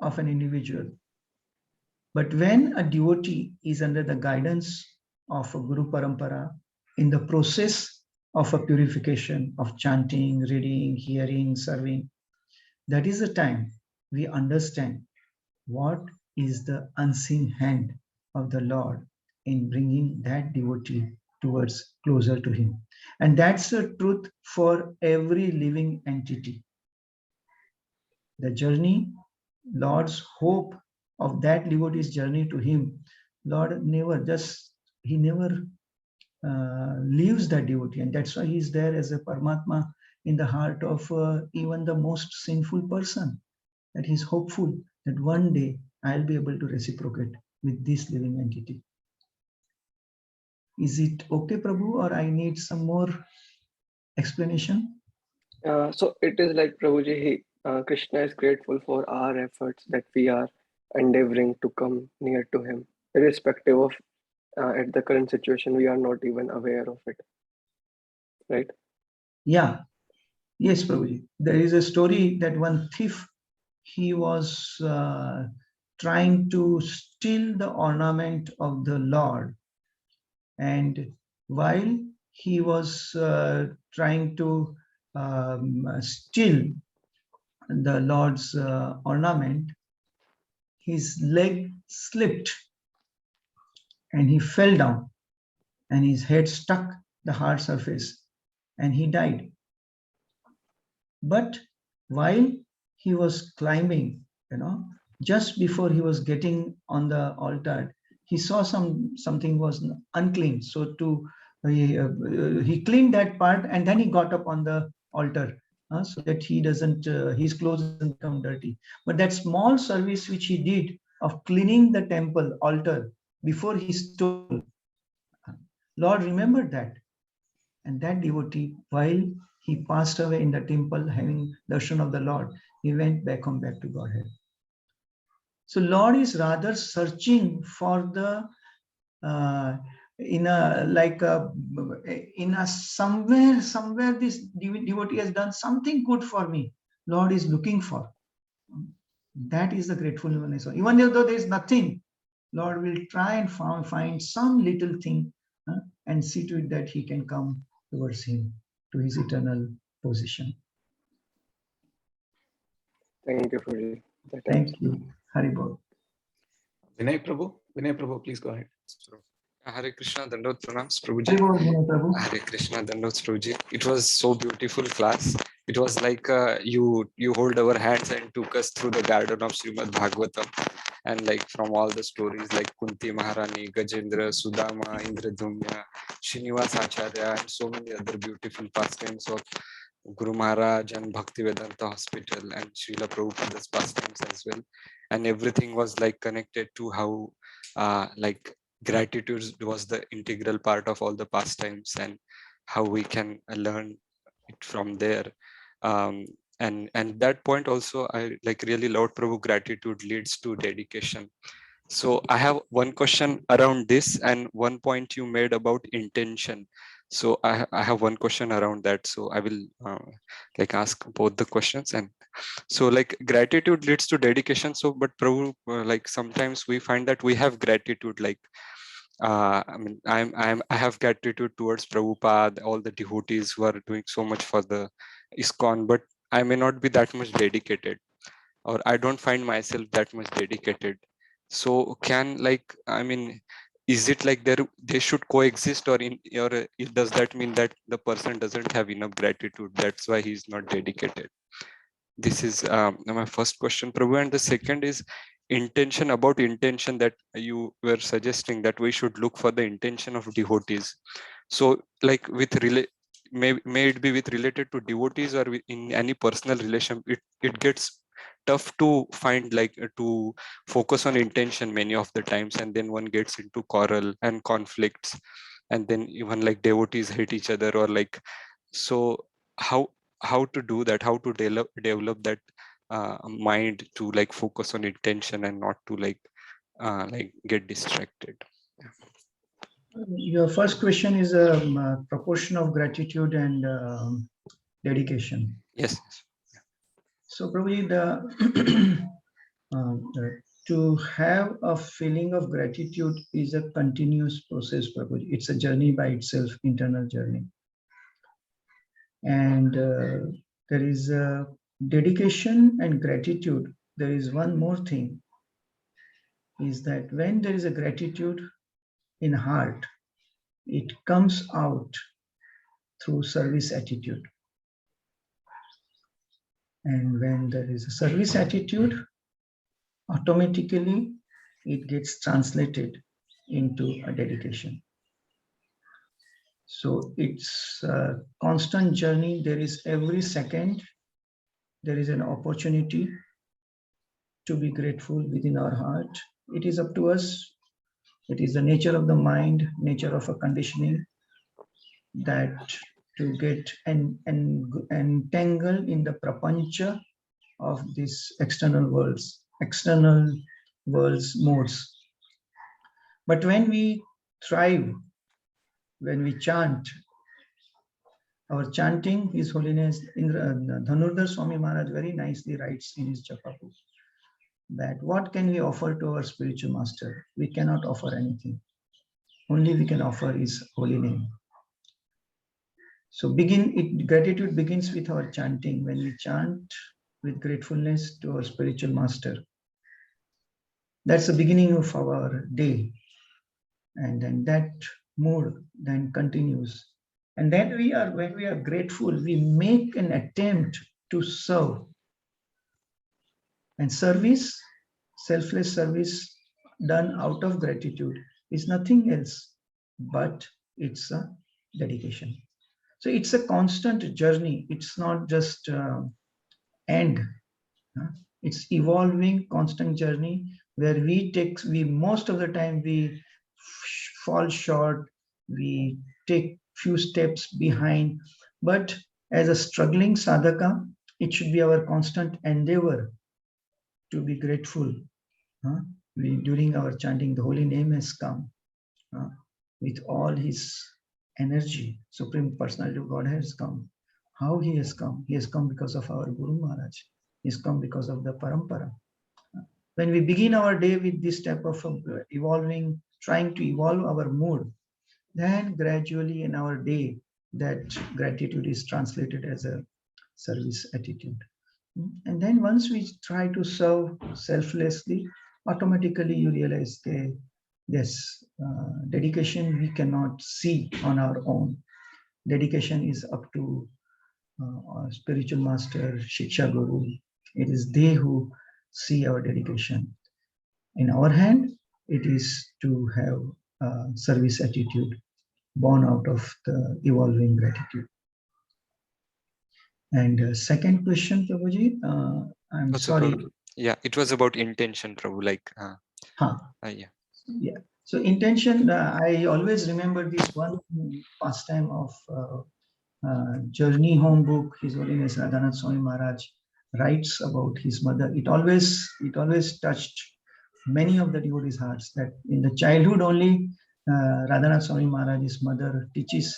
of an individual. But when a devotee is under the guidance of a Guru Parampara in the process of a purification of chanting, reading, hearing, serving, that is the time we understand what is the unseen hand of the Lord in bringing that devotee towards closer to him. And that's the truth for every living entity. The journey, Lord's hope of that devotee's journey to him Lord he never leaves that devotee, and that's why he's there as a Paramatma in the heart of even the most sinful person, that he's hopeful that one day I'll be able to reciprocate with this living entity. Is it okay, Prabhu, or I need some more explanation? So it is like Prabhuji, Krishna is grateful for our efforts that we are endeavoring to come near to him, irrespective of at the current situation, we are not even aware of it, right? Yeah, yes, Prabhuji. There is a story that one thief, he was trying to steal the ornament of the Lord. And while he was trying to steal the Lord's ornament, his leg slipped and he fell down and his head struck the hard surface and he died. But while he was climbing, just before he was getting on the altar, he saw something was unclean. So he cleaned that part and then he got up on the altar, so that he doesn't his clothes doesn't become dirty. But that small service which he did of cleaning the temple altar before he stole, Lord remembered that. And that devotee, while he passed away in the temple having darshan of the Lord, he went back home, back to Godhead. So Lord is rather searching for the in a like a, in a somewhere this devotee has done something good for me. Lord is looking for. That is the gratefulness. Even though there is nothing, Lord will try and find some little thing and see to it that he can come towards him, to his eternal position. Thank you, Prabhuji. That Thank answer. you. Haribol. Vinay Prabhu, please go ahead. Hare Krishna, Dandot Pranams, Prabhuji. Haribol, Vinay Prabhu. Hare Krishna, Dandot Prabhuji. It was so beautiful class. It was like you hold our hands and took us through the garden of Srimad Bhagavatam, and like from all the stories like Kunti Maharani, Gajendra, Sudama, Indradumya, Srinivas Acharya, and so many other beautiful pastimes of Guru Maharaj and Bhaktivedanta Hospital and Srila Prabhupada's pastimes as well. And everything was like connected to how like gratitude was the integral part of all the pastimes and how we can learn it from there. And that point also I like really loved. Prabhu, gratitude leads to dedication. So I have one question around this and one point you made about intention. So I have one question around that. So I will like ask both the questions. And so like gratitude leads to dedication. So but Prabhu, like sometimes we find that we have gratitude, like I mean, I have gratitude towards Prabhupada, all the devotees who are doing so much for the ISKCON, but I may not be that much dedicated, or I don't find myself that much dedicated. So can like, I mean, is it like they should coexist, or does that mean that the person doesn't have enough gratitude, that's why he's not dedicated? This is my first question, Prabhu. And the second is intention, about intention, that you were suggesting that we should look for the intention of devotees. So like may it be with related to devotees or in any personal relation, it gets tough to find like to focus on intention many of the times, and then one gets into quarrel and conflicts, and then even like devotees hate each other, or like, so how to do that, how to develop that mind to like focus on intention and not to like get distracted. Your first question is a proportion of gratitude and dedication. Yes. So probably to have a feeling of gratitude is a continuous process, Prabhuji. It's a journey by itself, internal journey. And there is a dedication and gratitude. There is one more thing, is that when there is a gratitude in heart, it comes out through service attitude. And when there is a service attitude, automatically it gets translated into a dedication. So it's a constant journey. There is every second, there is an opportunity to be grateful within our heart. It is up to us. It is the nature of the mind, nature of a conditioning, that to get entangled in the prapancha of these external worlds modes. But when we thrive, when we chant, our chanting, His Holiness Dhanurdhar Swami Maharaj very nicely writes in his Japa book that what can we offer to our spiritual master? We cannot offer anything. Only we can offer His holy name. So gratitude begins with our chanting. When we chant with gratefulness to our spiritual master, that's the beginning of our day. And then that mood then continues. And then when we are grateful, we make an attempt to serve. And service, selfless service done out of gratitude is nothing else but it's a dedication. So it's a constant journey. It's not just end. It's evolving, constant journey where we most of the time we fall short, we take few steps behind. But as a struggling sadhaka, it should be our constant endeavor to be grateful. During our chanting, the holy name has come with all his energy. Supreme Personality of God has come. How he has come? He has come because of our Guru Maharaj. He has come because of the Parampara. When we begin our day with this type of evolving, trying to evolve our mood, then gradually in our day, that gratitude is translated as a service attitude. And then once we try to serve selflessly, automatically you realize that this dedication we cannot see on our own. Dedication is up to our spiritual master, Shiksha Guru. It is they who see our dedication. In our hand, it is to have a service attitude born out of the evolving gratitude. And second question, Prabhuji, I'm Also, sorry. Prabhu, yeah, it was about intention, Prabhu. Like, yeah. Yeah. So intention, I always remember this one pastime of Journey Home book. His Holiness Radhanath Swami Maharaj writes about his mother. It always touched many of the devotees' hearts that in the childhood only, Radhanath Swami Maharaj's mother teaches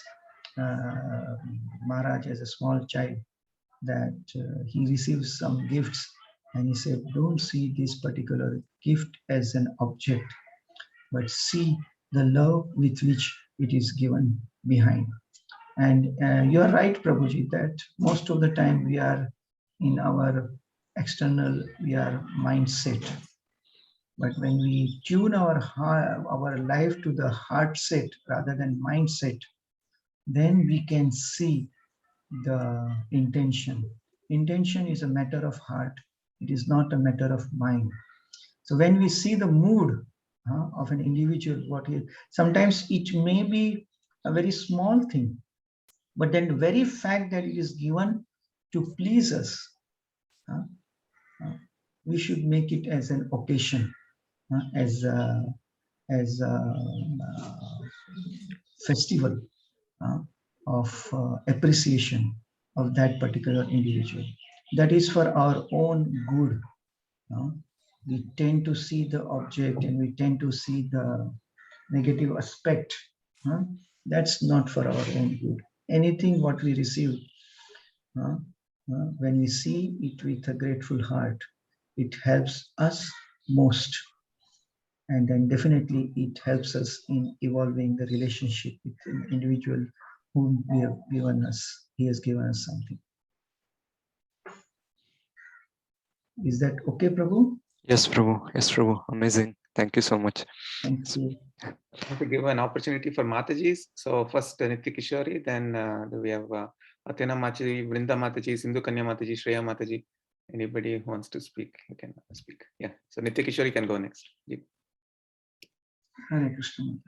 Maharaj as a small child that he receives some gifts, and he said, don't see this particular gift as an object, but see the love with which it is given behind. And you are right, Prabhuji, that most of the time we are in our external, we are mindset. But when we tune our life to the heart set rather than mindset, then we can see the intention. Intention is a matter of heart. It is not a matter of mind. So when we see the mood of an individual, sometimes it may be a very small thing, but then the very fact that it is given to please us, we should make it as an occasion, as a festival of appreciation of that particular individual. That is for our own good. We tend to see the object and we tend to see the negative aspect. That's not for our own good. Anything what we receive, when we see it with a grateful heart, it helps us most. And then definitely it helps us in evolving the relationship with an individual whom he has given us something. Is that okay, Prabhu? Yes, Prabhu. Yes, Prabhu. Amazing. Thank you so much. Thank you. I want to give an opportunity for Matajis. So first Nitya Kishori, then we have Athena Mataji, Vrinda Mataji, Sindhu Kanya Mataji, Shreya Mataji. Anybody who wants to speak, you can speak. Yeah. So Nitya Kishori can go next. Hare Krishna.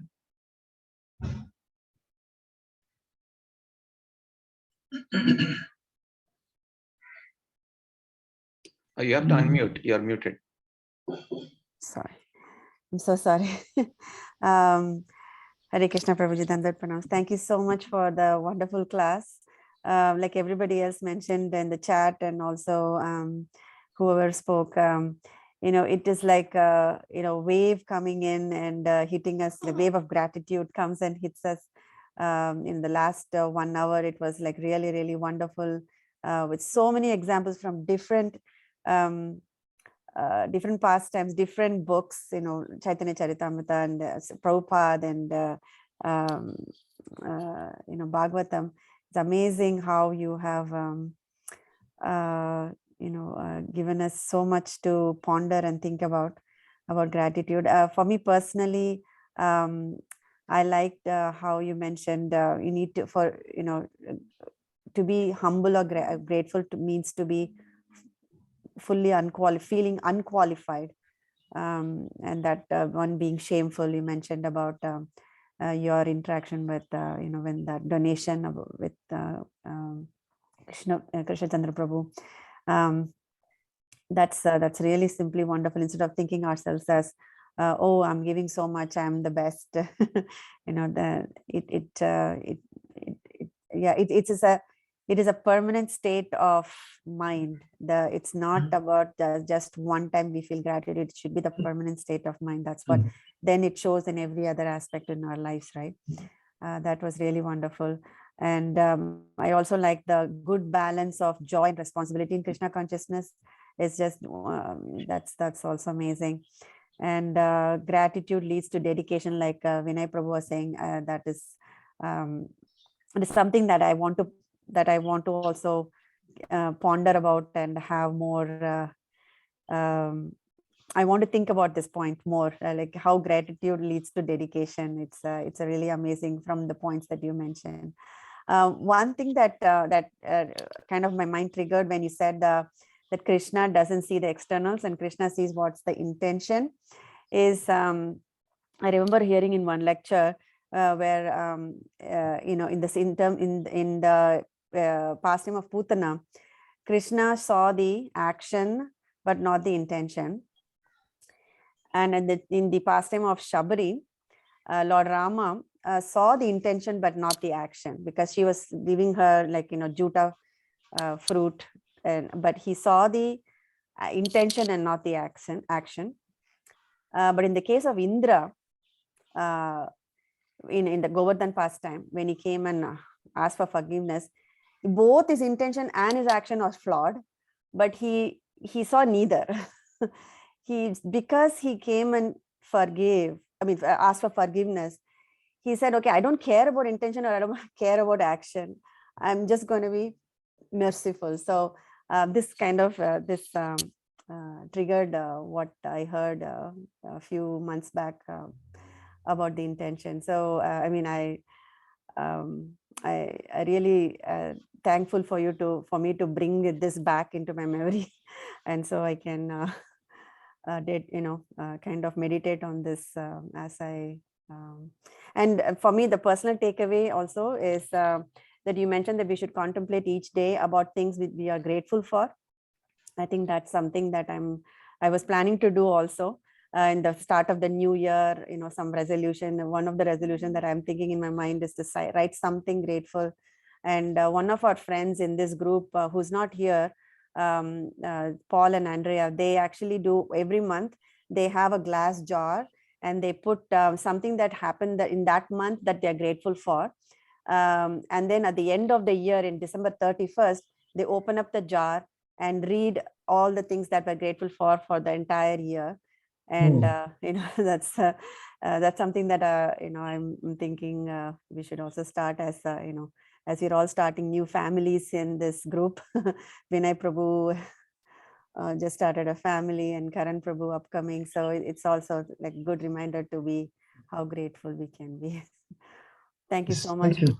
You have to unmute. You're muted. Sorry. I'm so sorry. um, Hare Krishna Prabhuji Dandat Pranams. Thank you so much for the wonderful class. Like everybody else mentioned in the chat, and also whoever spoke, it is like wave coming in and hitting us. The wave of gratitude comes and hits us. In the last 1 hour, it was like really, really wonderful, with so many examples from different different pastimes, different books, Chaitanya Charitamrita and Prabhupada and Bhagavatam. It's amazing how you have given us so much to ponder and think about gratitude. For me personally, I liked how you mentioned you need to, to be humble or grateful means to be fully feeling unqualified, and that one being shameful. You mentioned about your interaction with when that donation with Krishna Chandra Prabhu. That's really simply wonderful. Instead of thinking ourselves as oh, I'm giving so much, I'm the best. It is a permanent state of mind. It's not about just one time we feel gratitude. It should be the permanent state of mind. That's what then it shows in every other aspect in our lives, right? That was really wonderful. And I also like the good balance of joy and responsibility in Krishna consciousness. It's just that's also amazing. And gratitude leads to dedication, like Vinay Prabhu was saying. That is it is something that I want to also ponder about and have more. I want to think about this point more, like how gratitude leads to dedication. It's a really amazing from the points that you mentioned. One thing that kind of my mind triggered when you said that Krishna doesn't see the externals and Krishna sees what's the intention is, I remember hearing in one lecture where in the pastime of Putana, Krishna saw the action but not the intention, and in the pastime of Shabari, Lord Rama saw the intention but not the action, because she was giving her juta fruit, but he saw the intention and not the action. But in the case of Indra, in the Govardhan pastime, when he came and asked for forgiveness, both his intention and his action was flawed, but he saw neither. Because he came and asked for forgiveness, he said, okay, I don't care about intention or I don't care about action. I'm just going to be merciful. So this kind of triggered what I heard a few months back about the intention. So I really thankful for me to bring this back into my memory, and so I can kind of meditate on this as I and for me, the personal takeaway also is that you mentioned that we should contemplate each day about things we are grateful for. I think that's something that I was planning to do also in the start of the new year. Some resolution. One of the resolution that I'm thinking in my mind is to write something grateful. And one of our friends in this group who's not here, Paul and Andrea, they actually do every month. They have a glass jar and they put something that happened in that month that they're grateful for. And then at the end of the year, in December 31st, they open up the jar and read all the things that we're grateful for the entire year. And that's something that I'm thinking we should also start as as we're all starting new families in this group. Vinay Prabhu just started a family, and Karan Prabhu upcoming. So it's also like a good reminder to be how grateful we can be. Thank you so much. Thank you.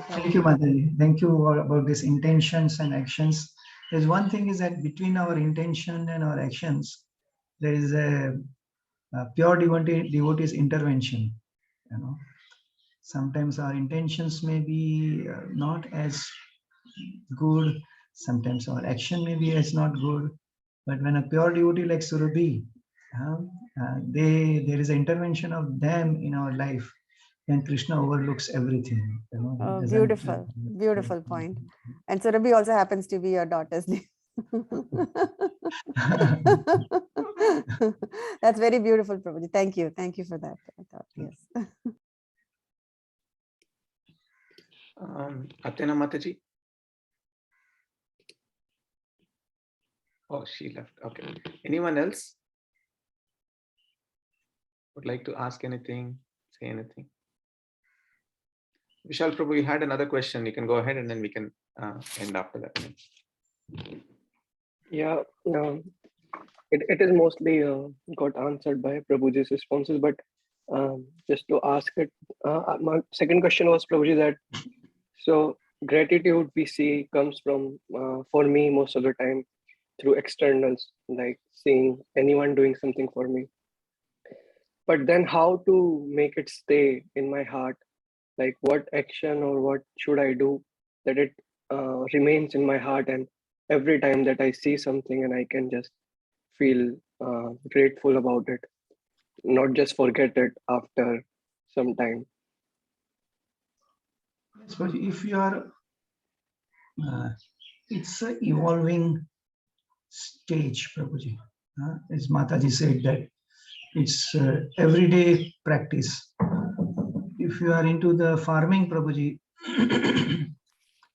Thank you, Madhuri. Thank you all about these intentions and actions. There's one thing is that between our intention and our actions, there is a pure devotee's intervention. You know, sometimes our intentions may be not as good. Sometimes our action may be as not good. But when a pure devotee like Surabhi, there is an intervention of them in our life, and Krishna overlooks everything. You know, he Oh, doesn't. beautiful, beautiful point. And Surabhi also happens to be your daughter's name. That's very beautiful, Prabhuji. Thank you. Thank you for that. I thought, yes. Athena Mataji. Oh, she left. Okay. Anyone else would like to ask anything, say anything? Vishal Prabhu, you had another question. You can go ahead and then we can end after that. Yeah, it is mostly got answered by Prabhuji's responses, but just to ask it, my second question was, Prabhuji, that so gratitude we see comes from, for me, most of the time through externals, like seeing anyone doing something for me. But then how to make it stay in my heart? Like what action or what should I do that it remains in my heart, and every time that I see something and I can just feel grateful about it, not just forget it after some time. Yes, but if you are, it's an evolving stage, Prabhuji. As Mataji said, that it's everyday practice. If you are into the farming, Prabhuji,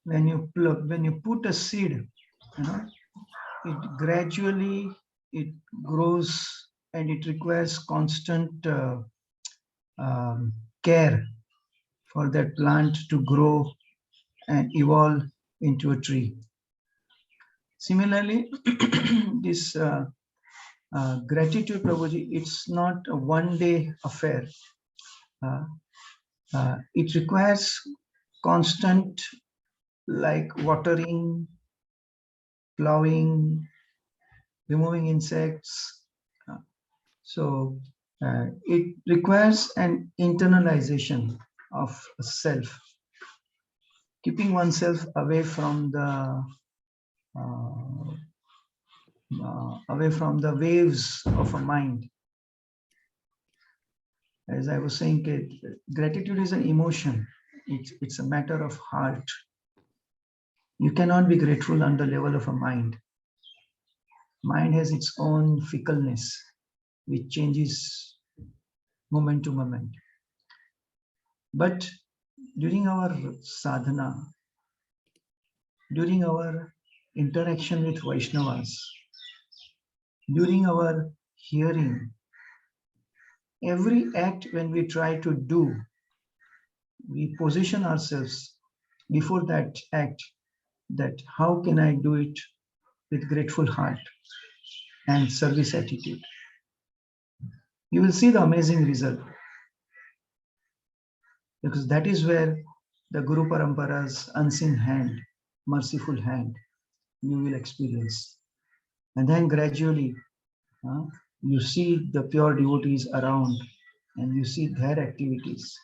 when you put a seed, you know, it gradually it grows and it requires constant care for that plant to grow and evolve into a tree. Similarly, this gratitude, Prabhuji, it's not a one-day affair. It requires constant, like watering, plowing, removing insects. So it requires an internalization of self, keeping oneself away from the waves of a mind. As I was saying, gratitude is an emotion. It's a matter of heart. You cannot be grateful on the level of a mind. Mind has its own fickleness, which changes moment to moment. But during our sadhana, during our interaction with Vaishnavas, during our hearing, every act when we try to do, we position ourselves before that act, that how can I do it with grateful heart and service attitude. You will see the amazing result, because that is where the Guru Parampara's unseen hand, merciful hand, you will experience. And then gradually, you see the pure devotees around and you see their activities.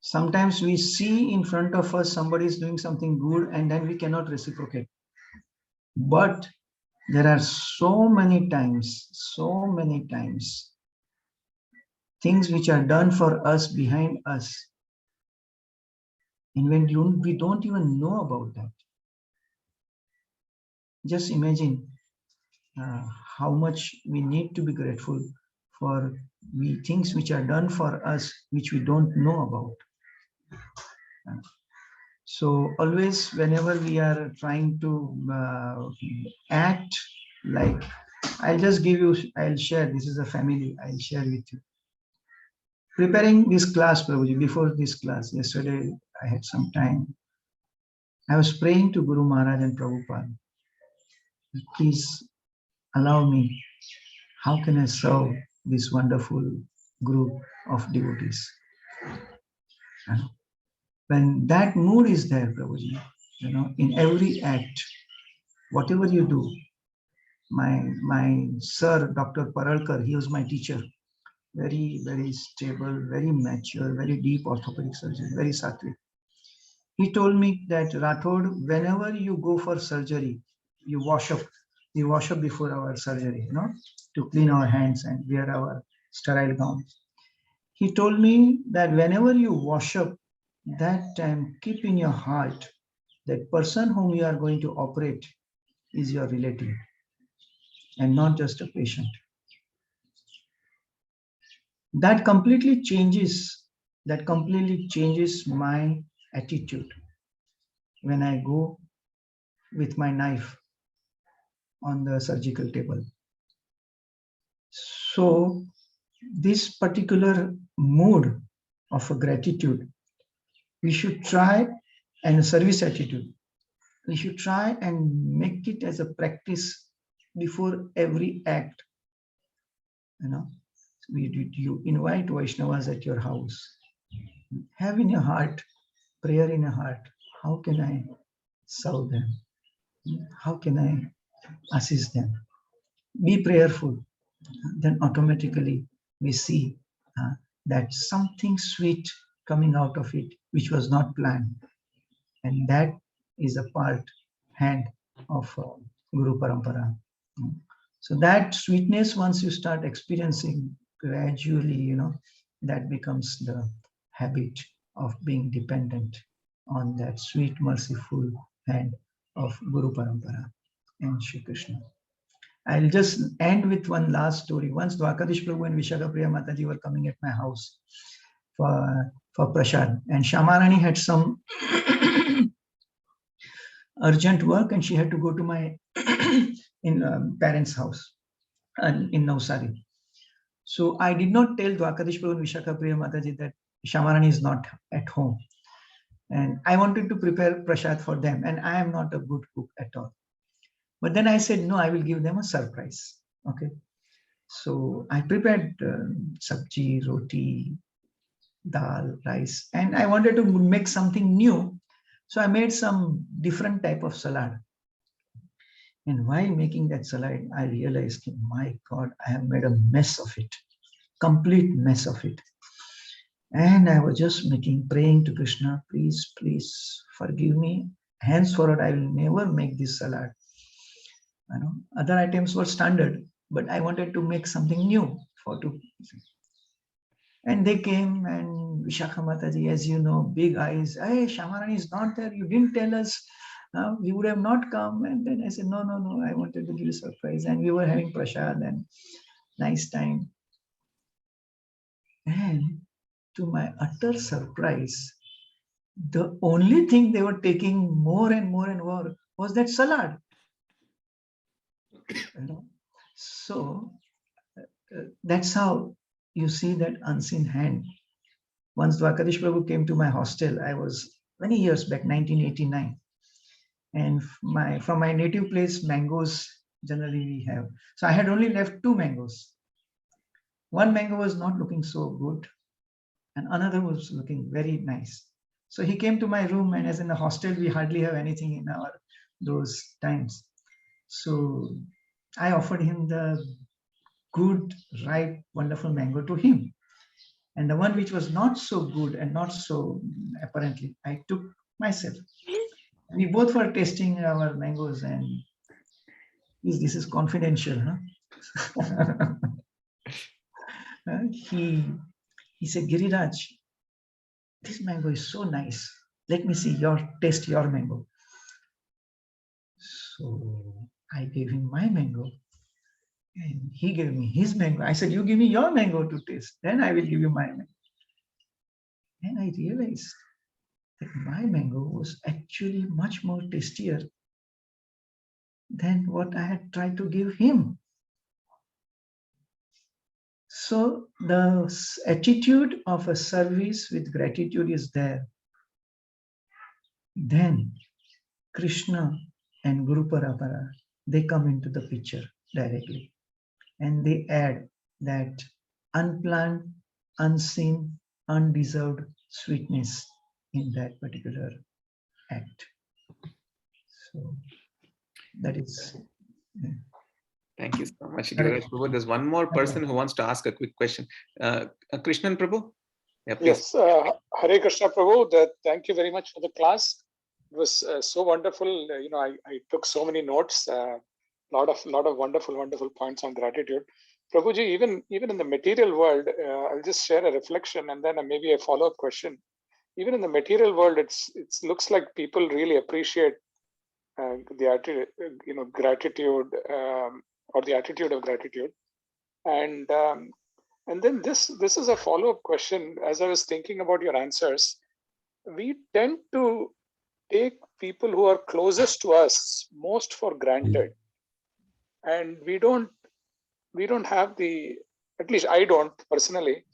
Sometimes we see in front of us somebody is doing something good and then we cannot reciprocate. But there are so many times, things which are done for us behind us. And when we don't even know about that. Just imagine how much we need to be grateful for things which are done for us, which we don't know about. So always, whenever we are trying to act like, I'll share, this is a family, I'll share with you. Preparing this class, Prabhuji, before this class, yesterday I had some time. I was praying to Guru Maharaj and Prabhupada, please allow me, how can I serve this wonderful group of devotees? When that mood is there, Prabhuji, in every act, whatever you do, my sir, Dr. Paralkar, he was my teacher. Very, very stable, very mature, very deep orthopedic surgeon, very sattvic. He told me that Rathod, whenever you go for surgery, you wash up. We wash up before our surgery, to clean our hands and wear our sterile gowns. He told me that whenever you wash up, that time keep in your heart that person whom you are going to operate is your relative and not just a patient. That completely changes my attitude when I go with my knife on the surgical table. So this particular mood of a gratitude, we should try, and a service attitude, we should try and make it as a practice before every act. You invite Vaishnavas at your house. Have in your heart, prayer in your heart. How can I serve them? How can I assist them? Be prayerful. Then automatically we see that something sweet coming out of it, which was not planned. And that is a hand of Guru Parampara. So that sweetness, once you start experiencing gradually, that becomes the habit of being dependent on that sweet, merciful hand of Guru Parampara and Shri Krishna. I'll just end with one last story. Once Dwarkadish Prabhu and Vishaka Priya Mataji were coming at my house for prasad, and Shamarani had some urgent work and she had to go to my parents' house in Navsari. So I did not tell Dwarkadish Prabhu and Vishaka Priya Mataji that Shamarani is not at home. And I wanted to prepare prasad for them, and I am not a good cook at all. But then I said, no, I will give them a surprise. Okay. So I prepared sabji, roti, dal, rice, and I wanted to make something new. So I made some different type of salad. And while making that salad, I realized, my God, I have made a mess of it, complete mess of it. And I was just praying to Krishna, please, please forgive me. Henceforward, I will never make this salad. Other items were standard, but I wanted to make something new and they came, and Vishakha Mataji, as you know, big eyes. Hey, Shamarani is not there. You didn't tell us. We would have not come. And then I said, no, I wanted to give you a surprise. And we were having prasad and nice time. And to my utter surprise, the only thing they were taking more and more and more was that salad. So that's how you see that unseen hand. Once Dwarkadish Prabhu came to my hostel, I was many years back, 1989. And from my native place, mangoes generally we have. So I had only left 2 mangoes. One mango was not looking so good, and another was looking very nice. So he came to my room, and as in the hostel, we hardly have anything in those times. So I offered him the good, ripe, wonderful mango to him. And the one which was not so good and not so apparently, I took myself. We both were tasting our mangoes, and this is confidential. He said, Giriraj, this mango is so nice. Let me see taste your mango. So I gave him my mango, and he gave me his mango. I said, you give me your mango to taste, then I will give you my mango. And I realized that my mango was actually much more tastier than what I had tried to give him. So the attitude of a service with gratitude is there. Then Krishna and Guru Parampara, they come into the picture directly. And they add that unplanned, unseen, undeserved sweetness in that particular act. So that is. Thank you so much, Hare Giriraj Prabhu. There's one more person who wants to ask a quick question. Krishnan Prabhu? Yeah, please. Yes, Hare Krishna Prabhu, thank you very much for the class. It was so wonderful. I took so many notes, lot of wonderful points on gratitude. Prabhuji, even in the material world, I'll just share a reflection and then maybe a follow-up question. Even in the material world, it looks like people really appreciate the attitude, gratitude, or the attitude of gratitude. And then this is a follow-up question. As I was thinking about your answers, we tend to take people who are closest to us most for granted, and we don't have the, at least I don't personally,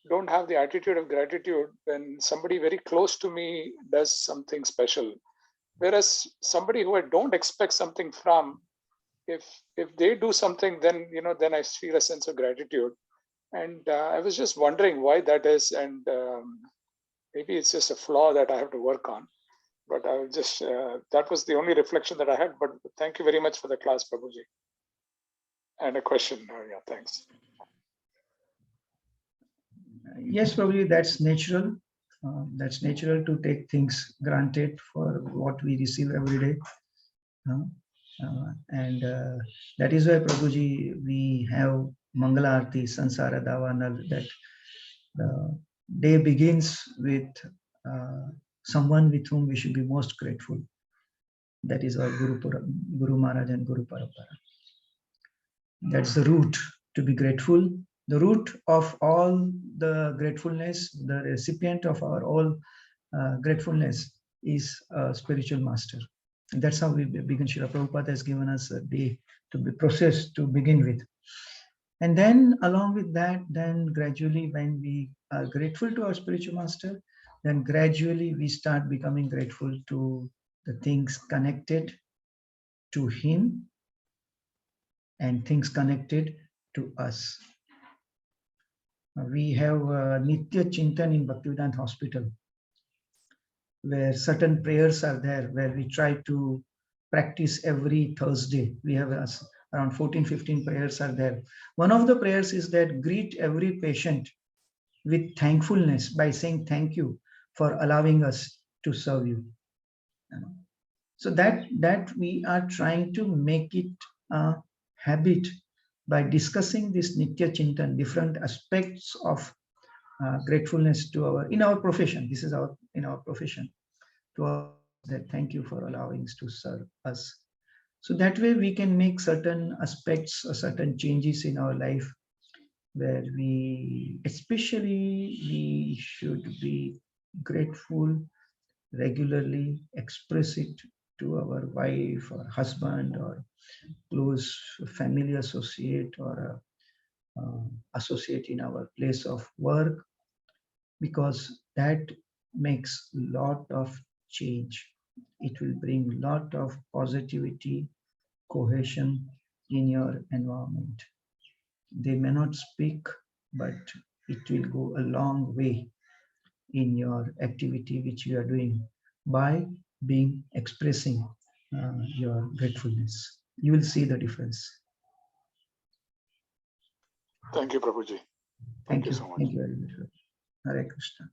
don't have the attitude of gratitude when somebody very close to me does something special. Whereas somebody who I don't expect something from, if they do something, then then I feel a sense of gratitude. And I was just wondering why that is, and maybe it's just a flaw that I have to work on. But I was just that was the only reflection that I had. But thank you very much for the class, Prabhuji. And a question. Yeah, thanks. Yes, probably that's natural. That's natural to take things granted for what we receive every day. And that is why, Prabhuji, we have Mangala Arti, Sansara Davanal, that the day begins with someone with whom we should be most grateful. That is our Guru Maharaj and Guru Parampara. That's the root to be grateful. The root of all the gratefulness, the recipient of our all gratefulness is a spiritual master. And that's how we begin. Srila Prabhupada has given us a day to be processed to begin with. And then along with that, then gradually when we are grateful to our spiritual master, then gradually we start becoming grateful to the things connected to him and things connected to us. We have Nitya Chintan in Bhaktivedanta Hospital, where certain prayers are there, where we try to practice every Thursday. We have around 14-15 prayers are there. One of the prayers is that greet every patient with thankfulness by saying thank you for allowing us to serve you. So that we are trying to make it a habit by discussing this Nitya Chintan, different aspects of gratefulness to in our profession. This is in our profession, to us, that thank you for allowing us to serve us. So that way we can make certain aspects or certain changes in our life, where especially we should be grateful regularly, express it to our wife or husband or close family associate or associate in our place of work, because that makes a lot of change. It will bring a lot of positivity, cohesion in your environment. They may not speak, but it will go a long way in your activity which you are doing by expressing your gratefulness. You will see the difference. Thank you, Prabhuji. Thank you so much. Thank you very much. Hare Krishna.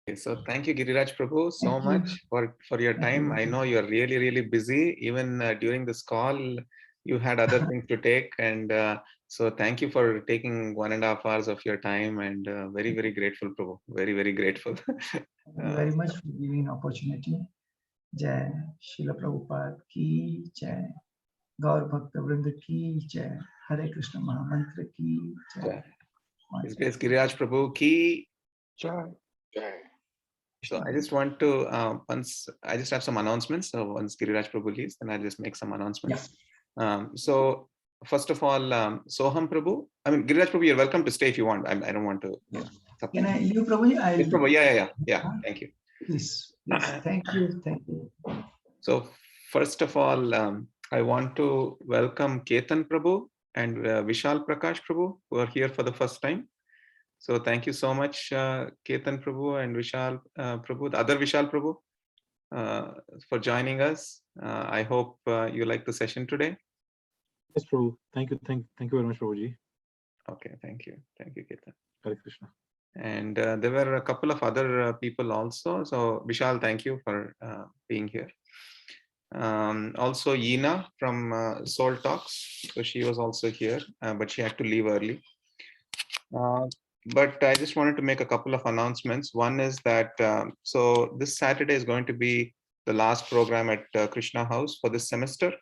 Okay, so thank you, Giriraj Prabhu, so Thank you. much for your time. I know you're really busy. Even during this call, you had other things to take, and so thank you for taking 1.5 hours of your time, and very grateful, Prabhu. Very grateful. Thank you very much for giving opportunity. Jai Srila Prabhupada ki jai. Gaur Bhakta Vrinda ki jai. Hare Krishna Mahamantra ki jai. His Grace Giriraj Prabhu ki. Jai. Jai. So I just want to I just have some announcements. So once Giriraj Prabhu leaves, then I'll just make some announcements. Yeah. So first of all, Soham Prabhu. I mean, Giriraj Prabhu, you're welcome to stay if you want. I don't want to. Can I leave, Prabhu? Yes, Prabhu. Yeah. Thank you. Please. Thank you. So first of all, I want to welcome Ketan Prabhu and Vishal Prakash Prabhu, who are here for the first time. So thank you so much, Ketan Prabhu and Vishal Prabhu, the other Vishal Prabhu, for joining us. I hope you like the session today. Yes, Prabhu. Thank you. Thank you very much, Prabhuji. Okay, thank you. Thank you, Ketan. Hare Krishna. And there were a couple of other people also. So Vishal, thank you for being here. Also Yina from Soul Talks. So she was also here, but she had to leave early. But I just wanted to make a couple of announcements. One is that, so this Saturday is going to be the last program at Krishna House for this semester.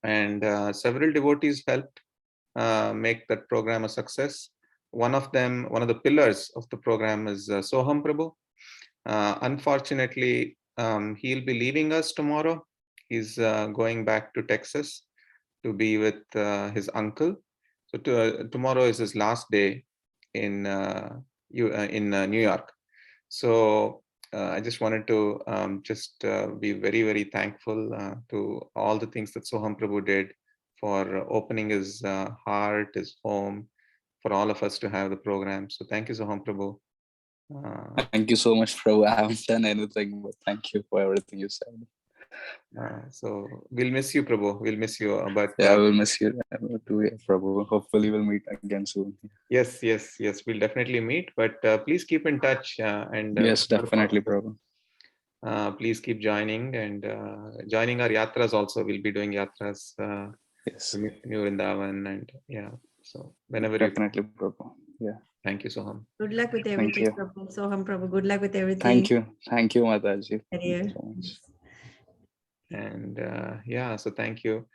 And several devotees helped make that program a success. One of the pillars of the program is Soham Prabhu. Unfortunately, he'll be leaving us tomorrow. He's going back to Texas to be with his uncle. So tomorrow is his last day in New York. So I just wanted to be very, very thankful to all the things that Soham Prabhu did for opening his heart, his home, for all of us to have the program. So thank you, Soham Prabhu. Thank you so much, Prabhu. I haven't done anything, but thank you for everything you said. So we'll miss you, Prabhu. We'll miss you. But yeah, I will miss you too, yeah, Prabhu. Hopefully, we'll meet again soon. Yes, we'll definitely meet. But please keep in touch. And yes, definitely, Prabhu. Please keep joining and joining our yatras also. We'll be doing yatras. Yes. New Vrindavan and yeah. So whenever definitely, Prabhu. Yeah. Thank you, Soham. Good luck with everything, Prabhu. Soham Prabhu. Good luck with everything. Thank you, Mataji. Thank you so much. And yeah, so thank you.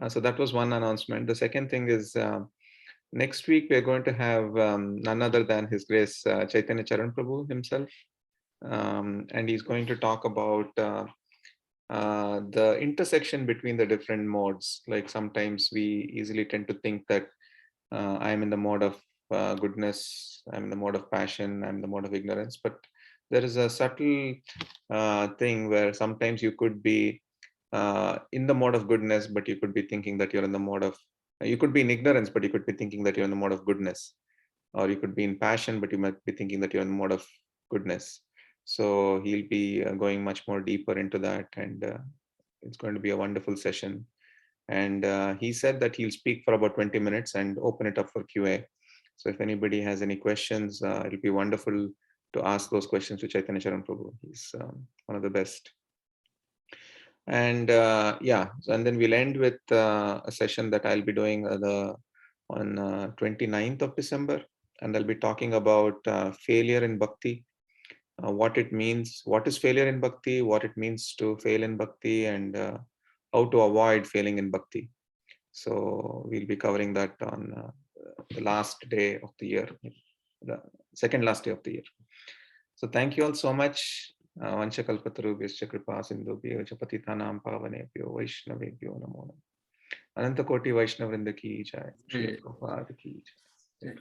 So that was one announcement. The second thing is next week we're going to have none other than His Grace Chaitanya Charan Prabhu himself, and he's going to talk about the intersection between the different modes. Like sometimes we easily tend to think that I'm in the mode of goodness, I'm in the mode of passion, I'm in the mode of ignorance, but there is a subtle thing where sometimes you could be in the mode of goodness, but you could be thinking that you're in the mode of, you could be in ignorance, but you could be thinking that you're in the mode of goodness, or you could be in passion, but you might be thinking that you're in the mode of goodness. So he'll be going much more deeper into that, and it's going to be a wonderful session. And he said that he'll speak for about 20 minutes and open it up for QA. So if anybody has any questions, it'll be wonderful to ask those questions to Chaitanya Charan Prabhu. He's one of the best. And yeah, and then we'll end with a session that I'll be doing on 29th of December. And I'll be talking about failure in bhakti, what it means, what is failure in bhakti, what it means to fail in bhakti, and how to avoid failing in bhakti. So we'll be covering that on the last day of the year, the second last day of the year. So thank you all so much. Vancha kalpatarubhyascha kripa sindhubhyo cha patitanam pavanebhyo vaishnavebhyo namo namah. Ananta koti vaishnavrinda ki jai. Shri Prabhupada ki jai.